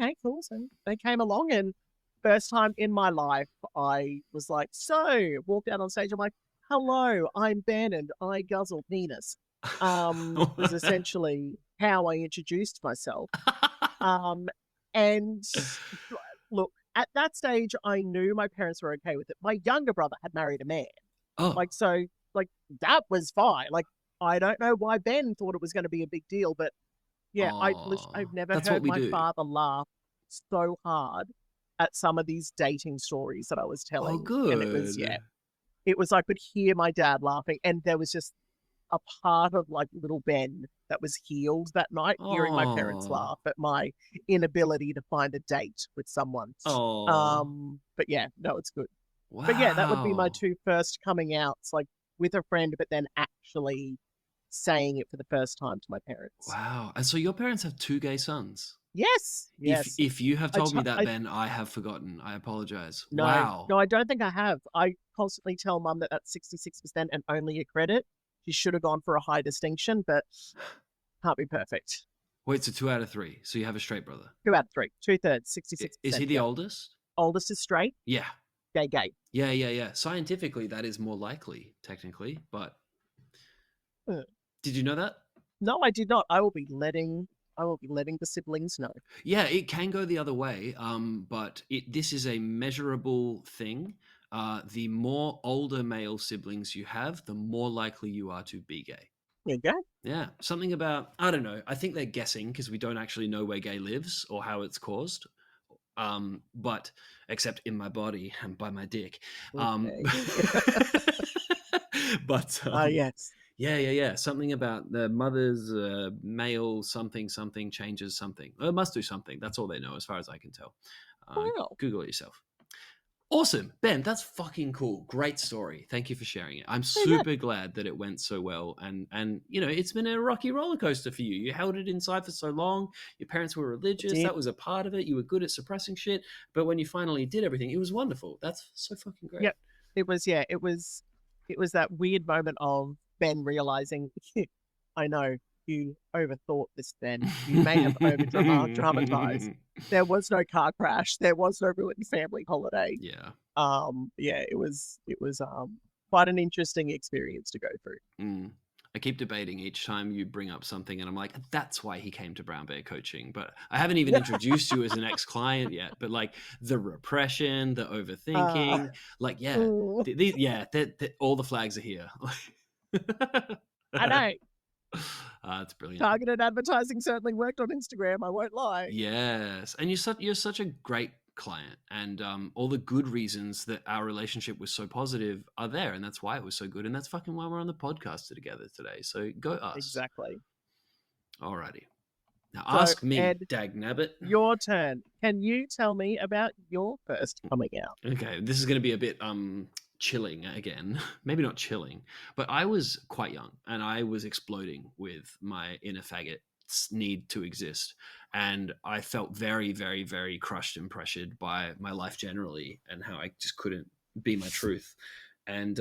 okay, cool. So they came along, and first time in my life, I was like, walked out on stage. I'm like, hello, I'm Ben and I guzzle penis. Was essentially how I introduced myself. And look, at that stage, I knew my parents were okay with it. My younger brother had married a man. Oh. That was fine. Like, I don't know why Ben thought it was going to be a big deal, but yeah, I've never heard my father laugh so hard at some of these dating stories that I was telling. Oh, good. And it was I could hear my dad laughing, and there was just a part of like little Ben that was healed that night, hearing my parents laugh at my inability to find a date with someone. But yeah, no, it's good. Wow. But yeah, that would be my two first coming outs, like with a friend, but then actually saying it for the first time to my parents. Wow. And so your parents have 2 gay sons? Yes. If you have told me that, Ben, I have forgotten. I apologize. No, wow. No, I don't think I have. I constantly tell Mum that that's 66% and only a credit. She should have gone for a high distinction, but can't be perfect. Wait, so 2 out of 3. So you have a straight brother? 2 out of 3. 2/3, 66%. Is he the oldest? Oldest is straight. Yeah. Gay. Yeah. Scientifically, that is more likely, technically, but did you know that? No, I did not. I will be letting the siblings know. Yeah, it can go the other way, but this is a measurable thing. The more older male siblings you have, the more likely you are to be gay. There you go. Yeah, something about, I don't know, I think they're guessing because we don't actually know where gay lives or how it's caused. But except in my body and by my dick. Okay. But yes. Yeah. Something about the mother's male something changes something. It must do something. That's all they know as far as I can tell. Wow. Google it yourself. Awesome. Ben, that's fucking cool. Great story. Thank you for sharing it. I'm super glad that it went so well. And it's been a rocky roller coaster for you. You held it inside for so long. Your parents were religious. That was a part of it. You were good at suppressing shit. But when you finally did everything, it was wonderful. That's so fucking great. Yep. It was that weird moment of Ben realizing, I know you overthought this, Ben. You may have over-dramatized. There was no car crash. There was no ruined family holiday. Yeah. It was quite an interesting experience to go through. I keep debating each time you bring up something, and I'm like, that's why he came to Brown Bear Coaching. But I haven't even introduced you as an ex-client yet. But like the repression, the overthinking, all the flags are here. I know. That's brilliant. Targeted advertising certainly worked on Instagram. I won't lie. Yes, and you're such a great client, and all the good reasons that our relationship was so positive are there, and that's why it was so good, and that's fucking why we're on the podcast together today. So go us. Exactly. Alrighty. Now So, ask me, Ed, dagnabbit. your turn. Can you tell me about your first coming out? Okay, this is going to be a bit chilling again. Maybe not chilling, but I was quite young and I was exploding with my inner faggot's need to exist, and I felt very, very, very crushed and pressured by my life generally and how I just couldn't be my truth. And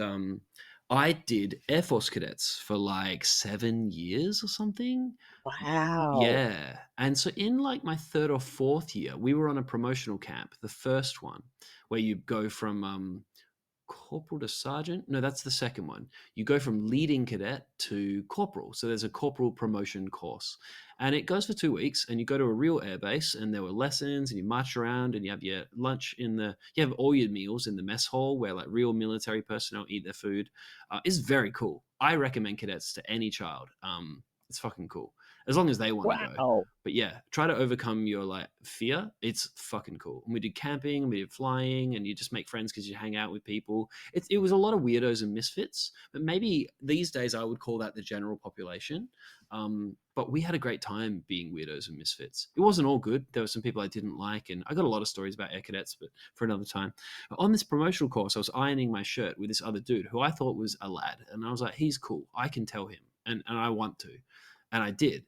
I did Air Force cadets for like 7 years or something. Wow. Yeah. And so in like my third or fourth year, we were on a promotional camp, the first one, where you go from corporal to sergeant. No, that's the second one. You go from leading cadet to corporal. So there's a corporal promotion course. And it goes for 2 weeks, and you go to a real airbase, and there were lessons, and you march around, and you have your lunch you have all your meals in the mess hall where like real military personnel eat their food. It's very cool. I recommend cadets to any child. It's fucking cool as long as they want to go. Wow. But yeah, try to overcome your like fear. It's fucking cool. And we did camping, we did flying, and you just make friends because you hang out with people. It was a lot of weirdos and misfits, but maybe these days I would call that the general population. But we had a great time being weirdos and misfits. It wasn't all good. There were some people I didn't like, and I got a lot of stories about air cadets, but for another time. But on this promotional course, I was ironing my shirt with this other dude who I thought was a lad, and I was like, he's cool. I can tell him, and I want to, and I did.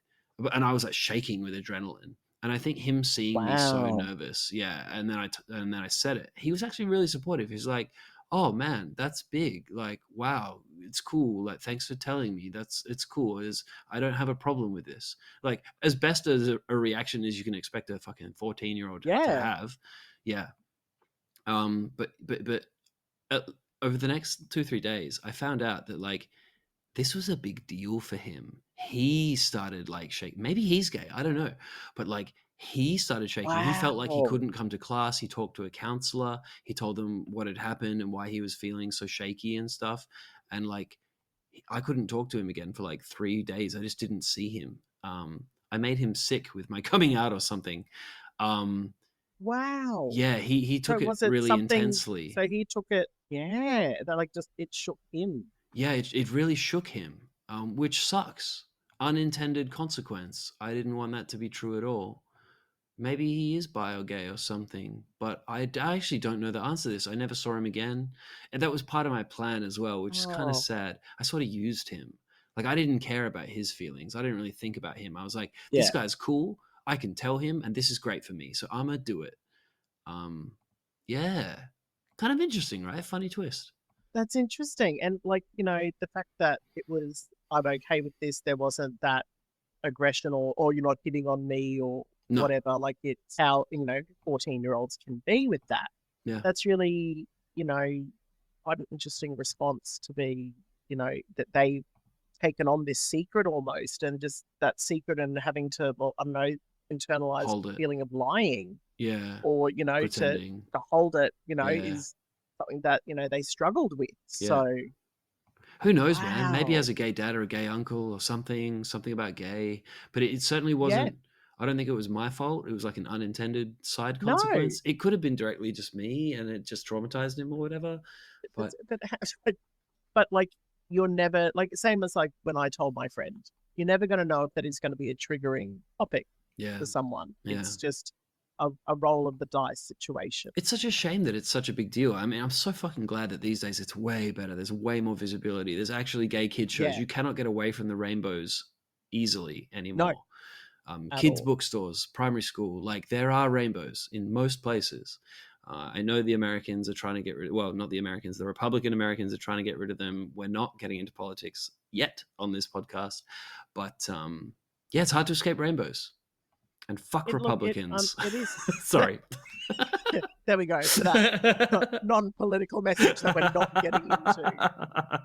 And I was like shaking with adrenaline. And I think him seeing me so Wow. nervous, yeah. And then I said it. He was actually really supportive. He's like, "Oh man, that's big. Like, wow, it's cool. Like, thanks for telling me. It's cool. I don't have a problem with this. Like, as best as a reaction as you can expect a fucking 14-year-old to Yeah. have, yeah. But over the next 2-3 days, I found out that like this was a big deal for him. He started like shaking. Maybe he's gay. I don't know. But like he started shaking. He felt like he Wow. couldn't come to class. He talked to a counselor. He told them what had happened and why he was feeling so shaky and stuff. And like I couldn't talk to him again for like 3 days. I just didn't see him. I made him sick with my coming out or something. Wow. Yeah, he So took it was it really something? intensely. So he took it. Yeah. That like just it shook him. Yeah, it really shook him, which sucks. Unintended consequence. I didn't want that to be true at all. Maybe he is bi or gay or something, but I actually don't know the answer to this. I never saw him again. And that was part of my plan as well, which is kind of Oh. sad. I sort of used him. Like, I didn't care about his feelings. I didn't really think about him. I was like, this Yeah. guy's cool. I can tell him, and this is great for me. So I'm going to do it. Yeah. Kind of interesting, right? Funny twist. That's interesting. And like, the fact that it was, I'm okay with this, there wasn't that aggression or you're not hitting on me or No. whatever. Like it's how, 14-year-olds can be with that. Yeah. That's really, quite an interesting response to be, that they've taken on this secret almost, and just that secret and having to, well, I don't know, internalize the feeling of lying. Yeah. Or, pretending. to hold it, is something that, they struggled with. Yeah. So who knows, man? Maybe he has a gay dad or a gay uncle or something about gay. But it certainly wasn't. Yeah. I don't think it was my fault. It was like an unintended side consequence. No. It could have been directly just me, and it just traumatized him or whatever. But like, you're never like, same as like when I told my friend, you're never going to know if that is going to be a triggering topic for someone. Yeah. It's just a roll of the dice situation. It's such a shame that it's such a big deal. I mean, I'm so fucking glad that these days it's way better. There's way more visibility. There's actually gay kid shows. Yeah. You cannot get away from the rainbows easily anymore. No. Kids' bookstores, primary school, like there are rainbows in most places. I know the Americans are trying to get rid of, well, not the Americans, the Republican Americans are trying to get rid of them. We're not getting into politics yet on this podcast. But yeah, it's hard to escape rainbows. And fuck Republicans. It is. Sorry. Yeah, there we go. For that non-political message that we're not getting into.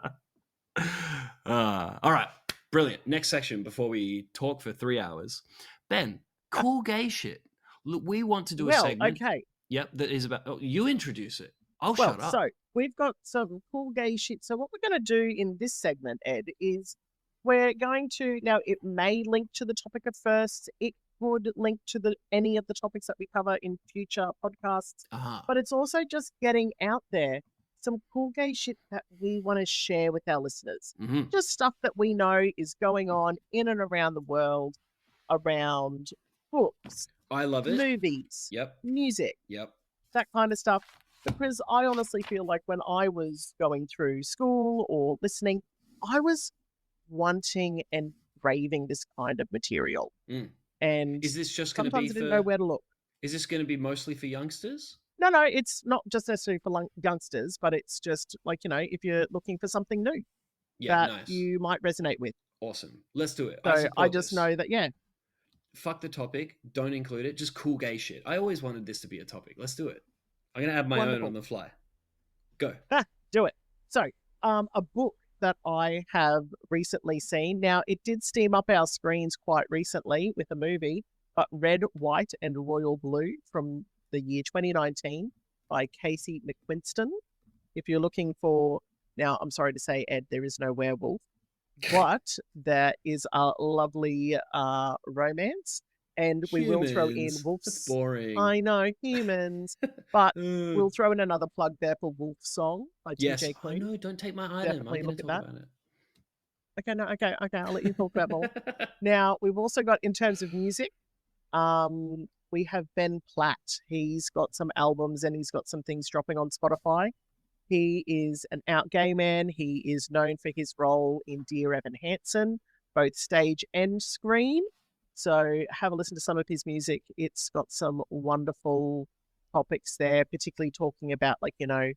All right. Brilliant. Next section before we talk for 3 hours. Ben, cool gay shit. Look, we want to do a segment. Okay. Yep, that is about... Oh, you introduce it. I'll shut up. So we've got some cool gay shit. So what we're going to do in this segment, Ed, is we're going to... Now, it may link to the topic at first. It would link to any of the topics that we cover in future podcasts. But it's also just getting out there some cool gay shit that we want to share with our listeners. Mm-hmm. Just stuff that we know is going on in and around the world. around books, I love it. movies, Yep. music, Yep. that kind of stuff. Because I honestly feel like when I was going through school or listening, I was wanting and craving this kind of material. And is this just going to be sometimes I didn't know where to look. Is this going to be mostly for youngsters? No, it's not just necessarily for youngsters, but it's just like, if you're looking for something new that you might resonate with. Awesome. Let's do it. So I just know that, fuck the topic. Don't include it. Just cool gay shit. I always wanted this to be a topic. Let's do it. I'm going to add my own on the fly. Go. Do it. So a book that I have recently seen. Now, it did steam up our screens quite recently with a movie, but Red, White, and Royal Blue from the year 2019 by Casey McQuiston. If you're looking for, now I'm sorry to say, Ed, there is no werewolf, but there is a lovely romance, and we will throw in Wolf's. That's boring. I know, humans, but we'll throw in another plug there for Wolf Song by TJ Klune. No, don't take my item. Definitely look at that. About it. Okay, I'll let you talk about more. Now, we've also got, in terms of music, we have Ben Platt. He's got some albums and he's got some things dropping on Spotify. He is an out gay man. He is known for his role in Dear Evan Hansen, both stage and screen. So have a listen to some of his music. It's got some wonderful topics there, particularly talking about, like, the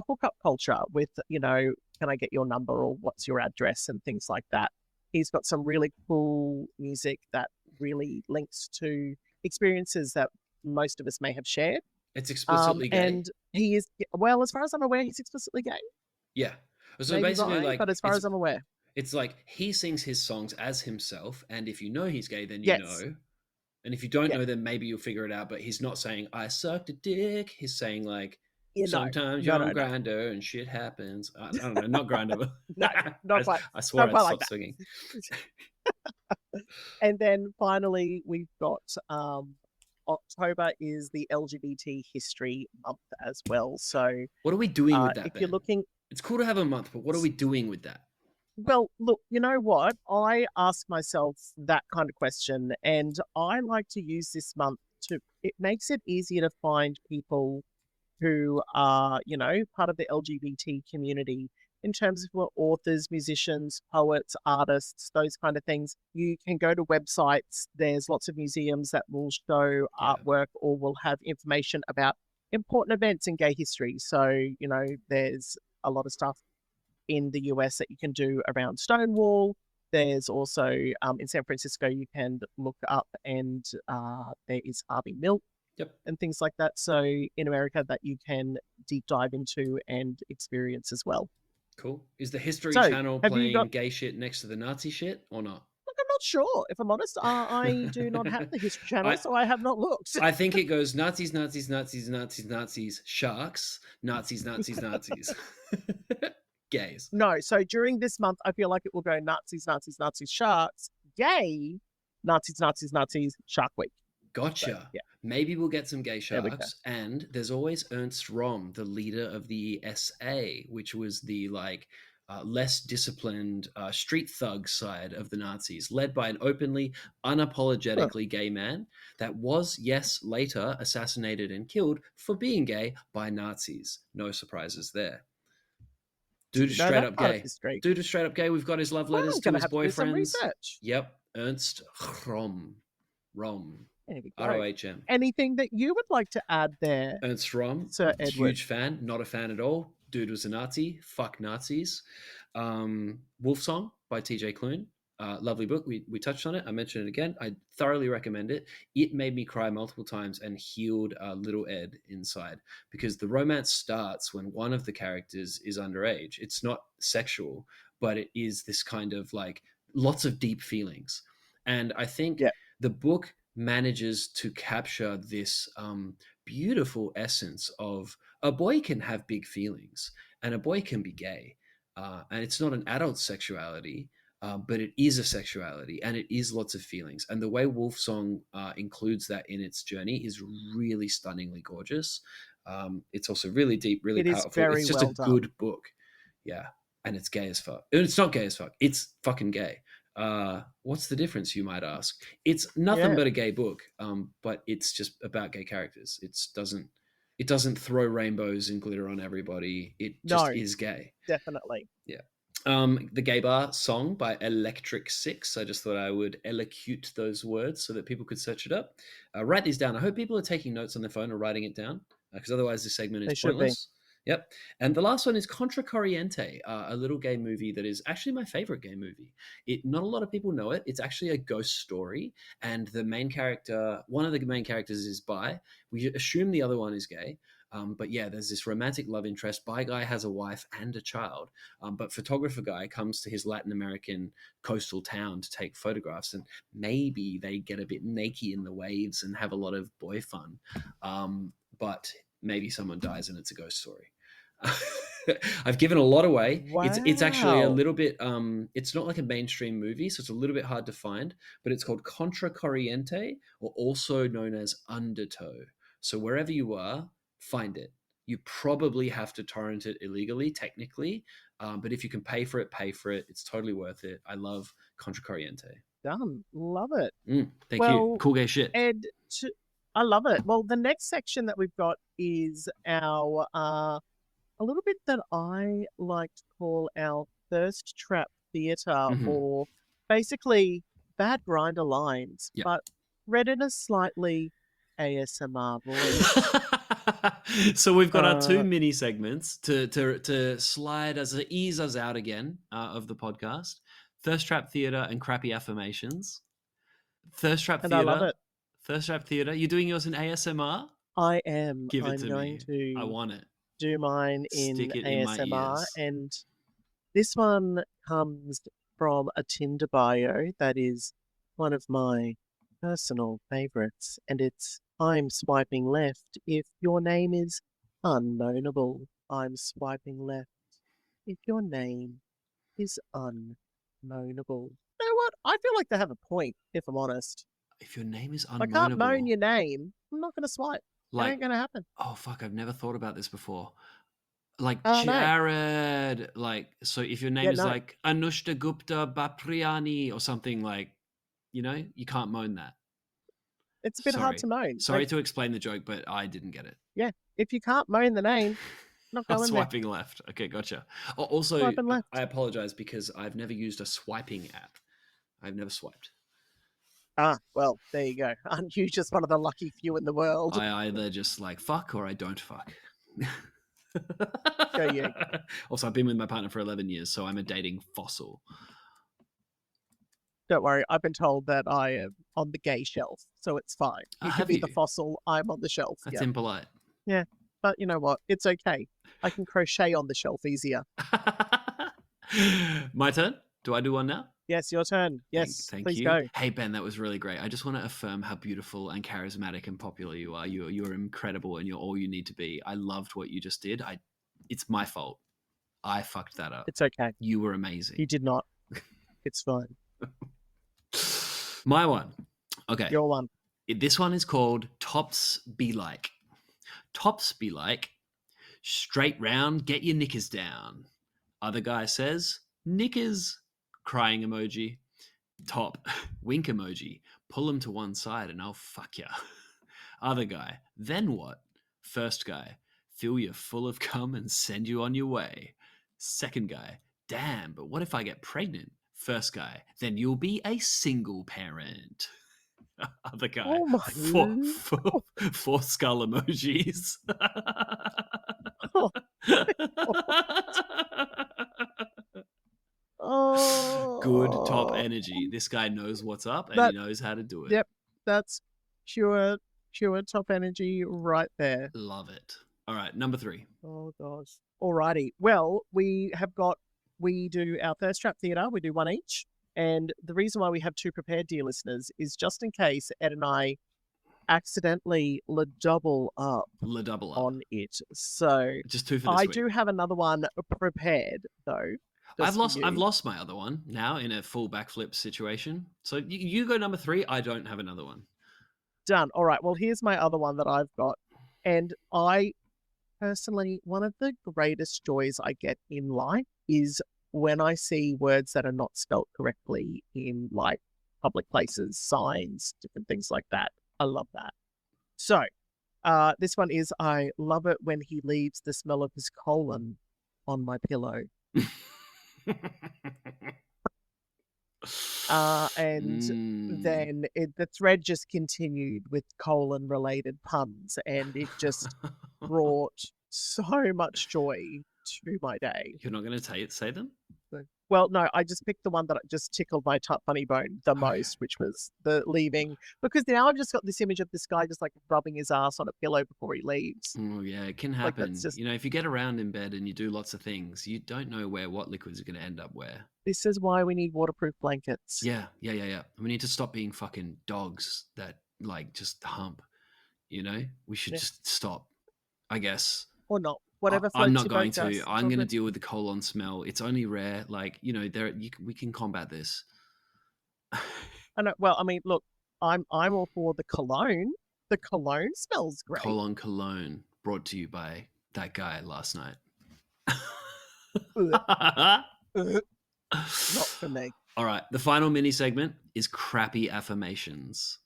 hookup culture with, can I get your number or what's your address and things like that. He's got some really cool music that really links to experiences that most of us may have shared. It's explicitly gay. And he is, well, as far as I'm aware, he's explicitly gay. Yeah. So Maybe basically, but as far as I'm aware. It's like he sings his songs as himself, and if you know he's gay, then you know. And if you don't know, then maybe you'll figure it out. But he's not saying, I sucked a dick. He's saying, like, sometimes you're on Grindr and shit happens. I don't know, not Grindr, but not quite. I swore I'd stop singing. And then finally, we've got October is the LGBT History Month as well. So what are we doing with that? If you're looking, it's cool to have a month, but what are we doing with that? Well, look, you know what? I ask myself that kind of question, and I like to use this month it makes it easier to find people who are, part of the LGBT community in terms of authors, musicians, poets, artists, those kind of things. You can go to websites. There's lots of museums that will show artwork or will have information about important events in gay history. So, there's a lot of stuff in the US that you can do around Stonewall. There's also in San Francisco, you can look up, and there is Harvey Milk and things like that. So in America, that you can deep dive into and experience as well. Cool. Is the History Channel playing gay shit next to the Nazi shit or not? Look, I'm not sure. If I'm honest, I do not have the History Channel, so I have not looked. I think it goes Nazis, Nazis, Nazis, Nazis, Nazis, sharks, Nazis, Nazis, Nazis. Gays. No, so during this month, I feel like it will go Nazis, Nazis, Nazis, sharks, gay, Nazis, Nazis, Nazis, Shark Week. Gotcha. So, maybe we'll get some gay sharks. And there's always Ernst Röhm, the leader of the SA, which was the less disciplined street thug side of the Nazis, led by an openly, unapologetically gay man that was, later assassinated and killed for being gay by Nazis. No surprises there. Dude is straight up gay. Dude is straight up gay. We've got his love letters to his boyfriends. Yep. Ernst Röhm. ROHM. Anything that you would like to add there? Ernst Röhm. Sir Edward. Huge fan. Not a fan at all. Dude was a Nazi. Fuck Nazis. Wolf Song by TJ Klune. Lovely book. We touched on it. I mentioned it again. I thoroughly recommend it. It made me cry multiple times and healed little Ed inside, because the romance starts when one of the characters is underage. It's not sexual, but it is this kind of lots of deep feelings. And I think the book manages to capture this beautiful essence of a boy can have big feelings and a boy can be gay. And it's not an adult sexuality. But it is a sexuality and it is lots of feelings. And the way Wolf Song includes that in its journey is really stunningly gorgeous. It's also really deep, really powerful. It's just a good book. Yeah. And it's gay as fuck. And it's not gay as fuck. It's fucking gay. What's the difference, you might ask? It's nothing Yeah. but a gay book, but it's just about gay characters. It doesn't throw rainbows and glitter on everybody. It just No, is gay. definitely. Yeah. The Gay Bar song by Electric Six. I just thought I would elocute those words so that people could search it up. Write these down. I hope people are taking notes on their phone or writing it down, because otherwise this segment They is should be. pointless. Yep. And the last one is Contra Corriente, a little gay movie that is actually my favorite gay movie. Not a lot of people know it. It's actually a ghost story, and the main character, one of the main characters, is bi. We assume the other one is gay. But yeah, there's this romantic love interest. Bi guy has a wife and a child, but photographer guy comes to his Latin American coastal town to take photographs, and maybe they get a bit naked in the waves and have a lot of boy fun. But maybe someone dies and it's a ghost story. I've given a lot away. Wow. It's actually a little bit. It's not like a mainstream movie, so it's a little bit hard to find. But it's called Contra Corriente, or also known as Undertow. So wherever you are, find it. You probably have to torrent it illegally, technically, but if you can pay for it, pay for it. It's totally worth it. I love Contra Corriente. Done. Love it. Thank you. Cool gay shit. Ed, I love it. Well, the next section that we've got is our a little bit that I like to call our thirst trap theatre, or basically bad grinder lines, but read in a slightly ASMR voice. So we've got our two mini segments to slide ease us out again of the podcast: Thirst Trap Theatre and Crappy Affirmations. Thirst Trap Theatre. I love it. Thirst Trap Theatre. You're doing yours in ASMR? I am. Give it I'm going me. I want it. Do mine in Stick it ASMR, in my ears. and this one comes from a Tinder bio that is one of my personal favorites, and it's "I'm swiping left if your name is unknownable. I'm swiping left if your name is unknownable." You know what? I feel like they have a point, if I'm honest. If your name is unknownable, If I can't moan your name, I'm not going to swipe. Like, ain't going to happen. Oh, fuck, I've never thought about this before. Like, Jared, no. Like, so if your name is like Anushka Gupta Bapriani or something, like, you know, you can't moan that. It's a bit hard to moan. Sorry to explain the joke, but I didn't get it. Yeah, if you can't moan the name, not going swiping left. Okay, gotcha. Also, I apologize because I've never used a swiping app. I've never swiped. Ah, well, there you go. Aren't you just one of the lucky few in the world? I either just like fuck or I don't fuck. Go you. Also, I've been with my partner for 11 years, so I'm a dating fossil. Don't worry, I've been told that I am on the gay shelf, so it's fine. You can be the fossil, I'm on the shelf. That's impolite. Yeah, but you know what? It's okay. I can crochet on the shelf easier. My turn? Do I do one now? Yes, your turn. Yes, thank please you. Go. Hey, Ben, that was really great. I just want to affirm how beautiful and charismatic and popular you are. You're incredible and you're all you need to be. I loved what you just did. It's my fault. I fucked that up. It's okay. You were amazing. You did not. It's fine. My one. Okay. Your one. This one is called Tops Be Like. Tops be like, straight round, get your knickers down. Other guy says, knickers. Crying emoji. Top, wink emoji. Pull him to one side and I'll fuck ya. Other guy, then what? First guy, fill you full of cum and send you on your way. Second guy, damn, but what if I get pregnant? First guy, then you'll be a single parent. Other guy, four skull emojis. Good top energy. This guy knows what's up and he knows how to do it. Yep, that's pure top energy right there. Love it. All right, number 3. Oh gosh. Alrighty. Well, we do our Thirst Trap Theatre. We do one each, and the reason why we have 2 prepared, dear listeners, is just in case Ed and I accidentally double up on it. So just 2 for this week. I do have another one prepared though. I've lost my other one now in a full backflip situation. So you go number 3. I don't have another one. Done. All right. Well, here's my other one that I've got. And I personally, one of the greatest joys I get in life is when I see words that are not spelt correctly in like public places, signs, different things like that. I love that. So this one is, I love it when he leaves the smell of his colon on my pillow. And then the thread just continued with colon related puns, and it just brought so much joy to my day. You're not going to say them? Well, no, I just picked the one that just tickled my funny bone the most, which was the leaving, because now I've just got this image of this guy just like rubbing his ass on a pillow before he leaves. Oh yeah, it can happen. Like, you know, if you get around in bed and you do lots of things, you don't know what liquids are going to end up where. This is why we need waterproof blankets. Yeah. We need to stop being fucking dogs that like just hump. You know, we should just stop, I guess. Or not. Whatever. I'm not going to. I'm going to deal with the colon smell. It's only rare. Like, you know, we can combat this. I know. Well, I mean, look, I'm all for the cologne. The cologne smells great. Cologne brought to you by that guy last night. Not for me. All right. The final mini segment is crappy affirmations.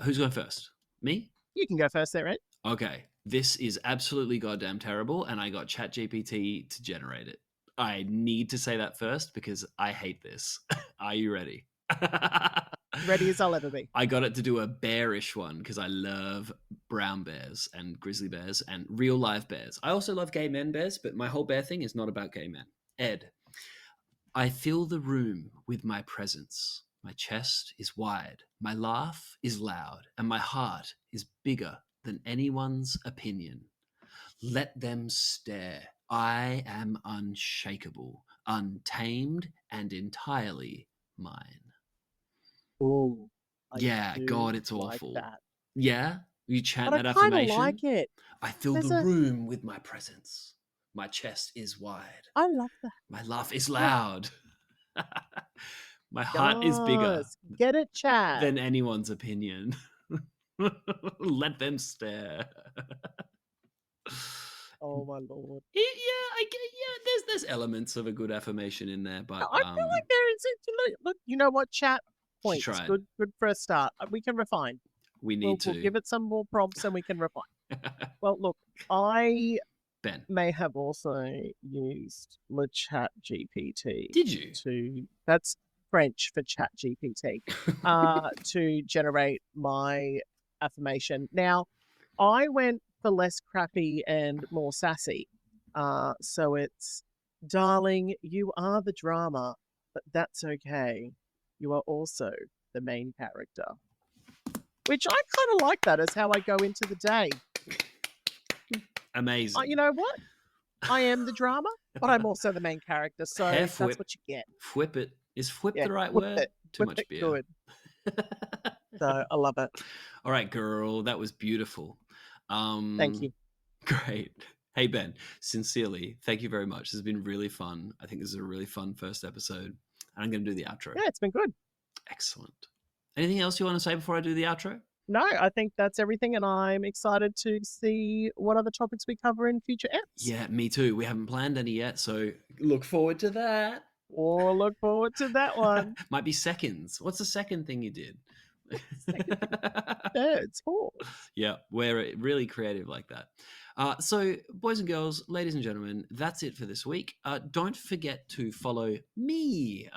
Who's going first? Me? You can go first there, Ed. Okay. This is absolutely goddamn terrible, and I got ChatGPT to generate it. I need to say that first because I hate this. Are you ready? Ready as I'll ever be. I got it to do a bearish one because I love brown bears and grizzly bears and real live bears. I also love gay men bears, but my whole bear thing is not about gay men. Ed, I fill the room with my presence. My chest is wide, my laugh is loud, and my heart is bigger than anyone's opinion. Let them stare. I am unshakable, untamed, and entirely mine. Oh, yeah, God, it's awful. That. Yeah, you chant that affirmation. I kind of like it. I fill the room with my presence. My chest is wide. I love that. My laugh is loud. My heart is bigger. Get it, Chad. Than anyone's opinion. Let them stare. Oh my Lord. There's elements of a good affirmation in there, but I feel like there is. Look, you know what, chat points. Good for a start. We can refine. We need to. We'll give it some more prompts and we can refine. Well, look, I may have also used the ChatGPT. Did you? That's French for ChatGPT. To generate my affirmation. Now, I went for less crappy and more sassy. So it's, darling, you are the drama, but that's okay. You are also the main character. Which I kind of like that as how I go into the day. Amazing. You know what? I am the drama, but I'm also the main character. So that's what you get. Whip it. Is whip the right word? Too much beer. Good. So I love it. All right, girl. That was beautiful. Thank you. Great. Hey, Ben, sincerely, thank you very much. This has been really fun. I think this is a really fun first episode. And I'm going to do the outro. Yeah, it's been good. Excellent. Anything else you want to say before I do the outro? No, I think that's everything. And I'm excited to see what other topics we cover in future eps. Yeah, me too. We haven't planned any yet. So look forward to that. Or look forward to that one. Might be seconds. What's the second thing you did? Thirds, fourths. Yeah, we're really creative like that. So, boys and girls, ladies and gentlemen, that's it for this week. Don't forget to follow me,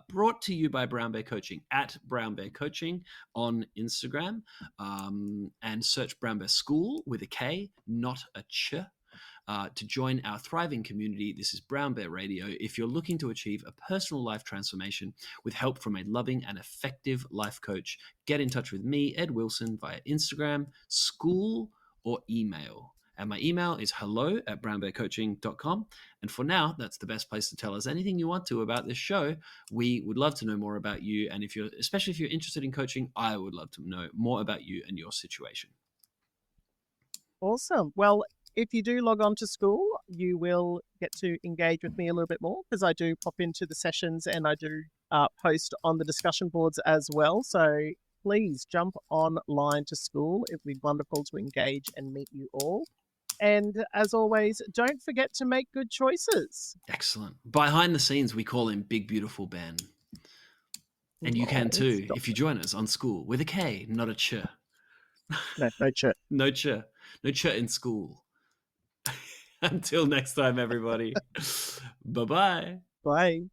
brought to you by Brown Bear Coaching, at Brown Bear Coaching on Instagram, and search Brown Bear School with a K, not a ch. To join our thriving community. This is Brown Bear Radio. If you're looking to achieve a personal life transformation with help from a loving and effective life coach, get in touch with me, Ed Wilson, via Instagram, school, or email. And my email is hello@brownbearcoaching.com. And for now, that's the best place to tell us anything you want to about this show. We would love to know more about you. And especially if you're interested in coaching, I would love to know more about you and your situation. Awesome. Well, if you do log on to school, you will get to engage with me a little bit more because I do pop into the sessions and I do post on the discussion boards as well. So please jump online to school. It would be wonderful to engage and meet you all. And as always, don't forget to make good choices. Excellent. Behind the scenes, we call him Big Beautiful Ben. And you can too, if you join us on School with a K, not a ch. No ch. No ch. No ch in school. Until next time, everybody. Bye-bye. Bye.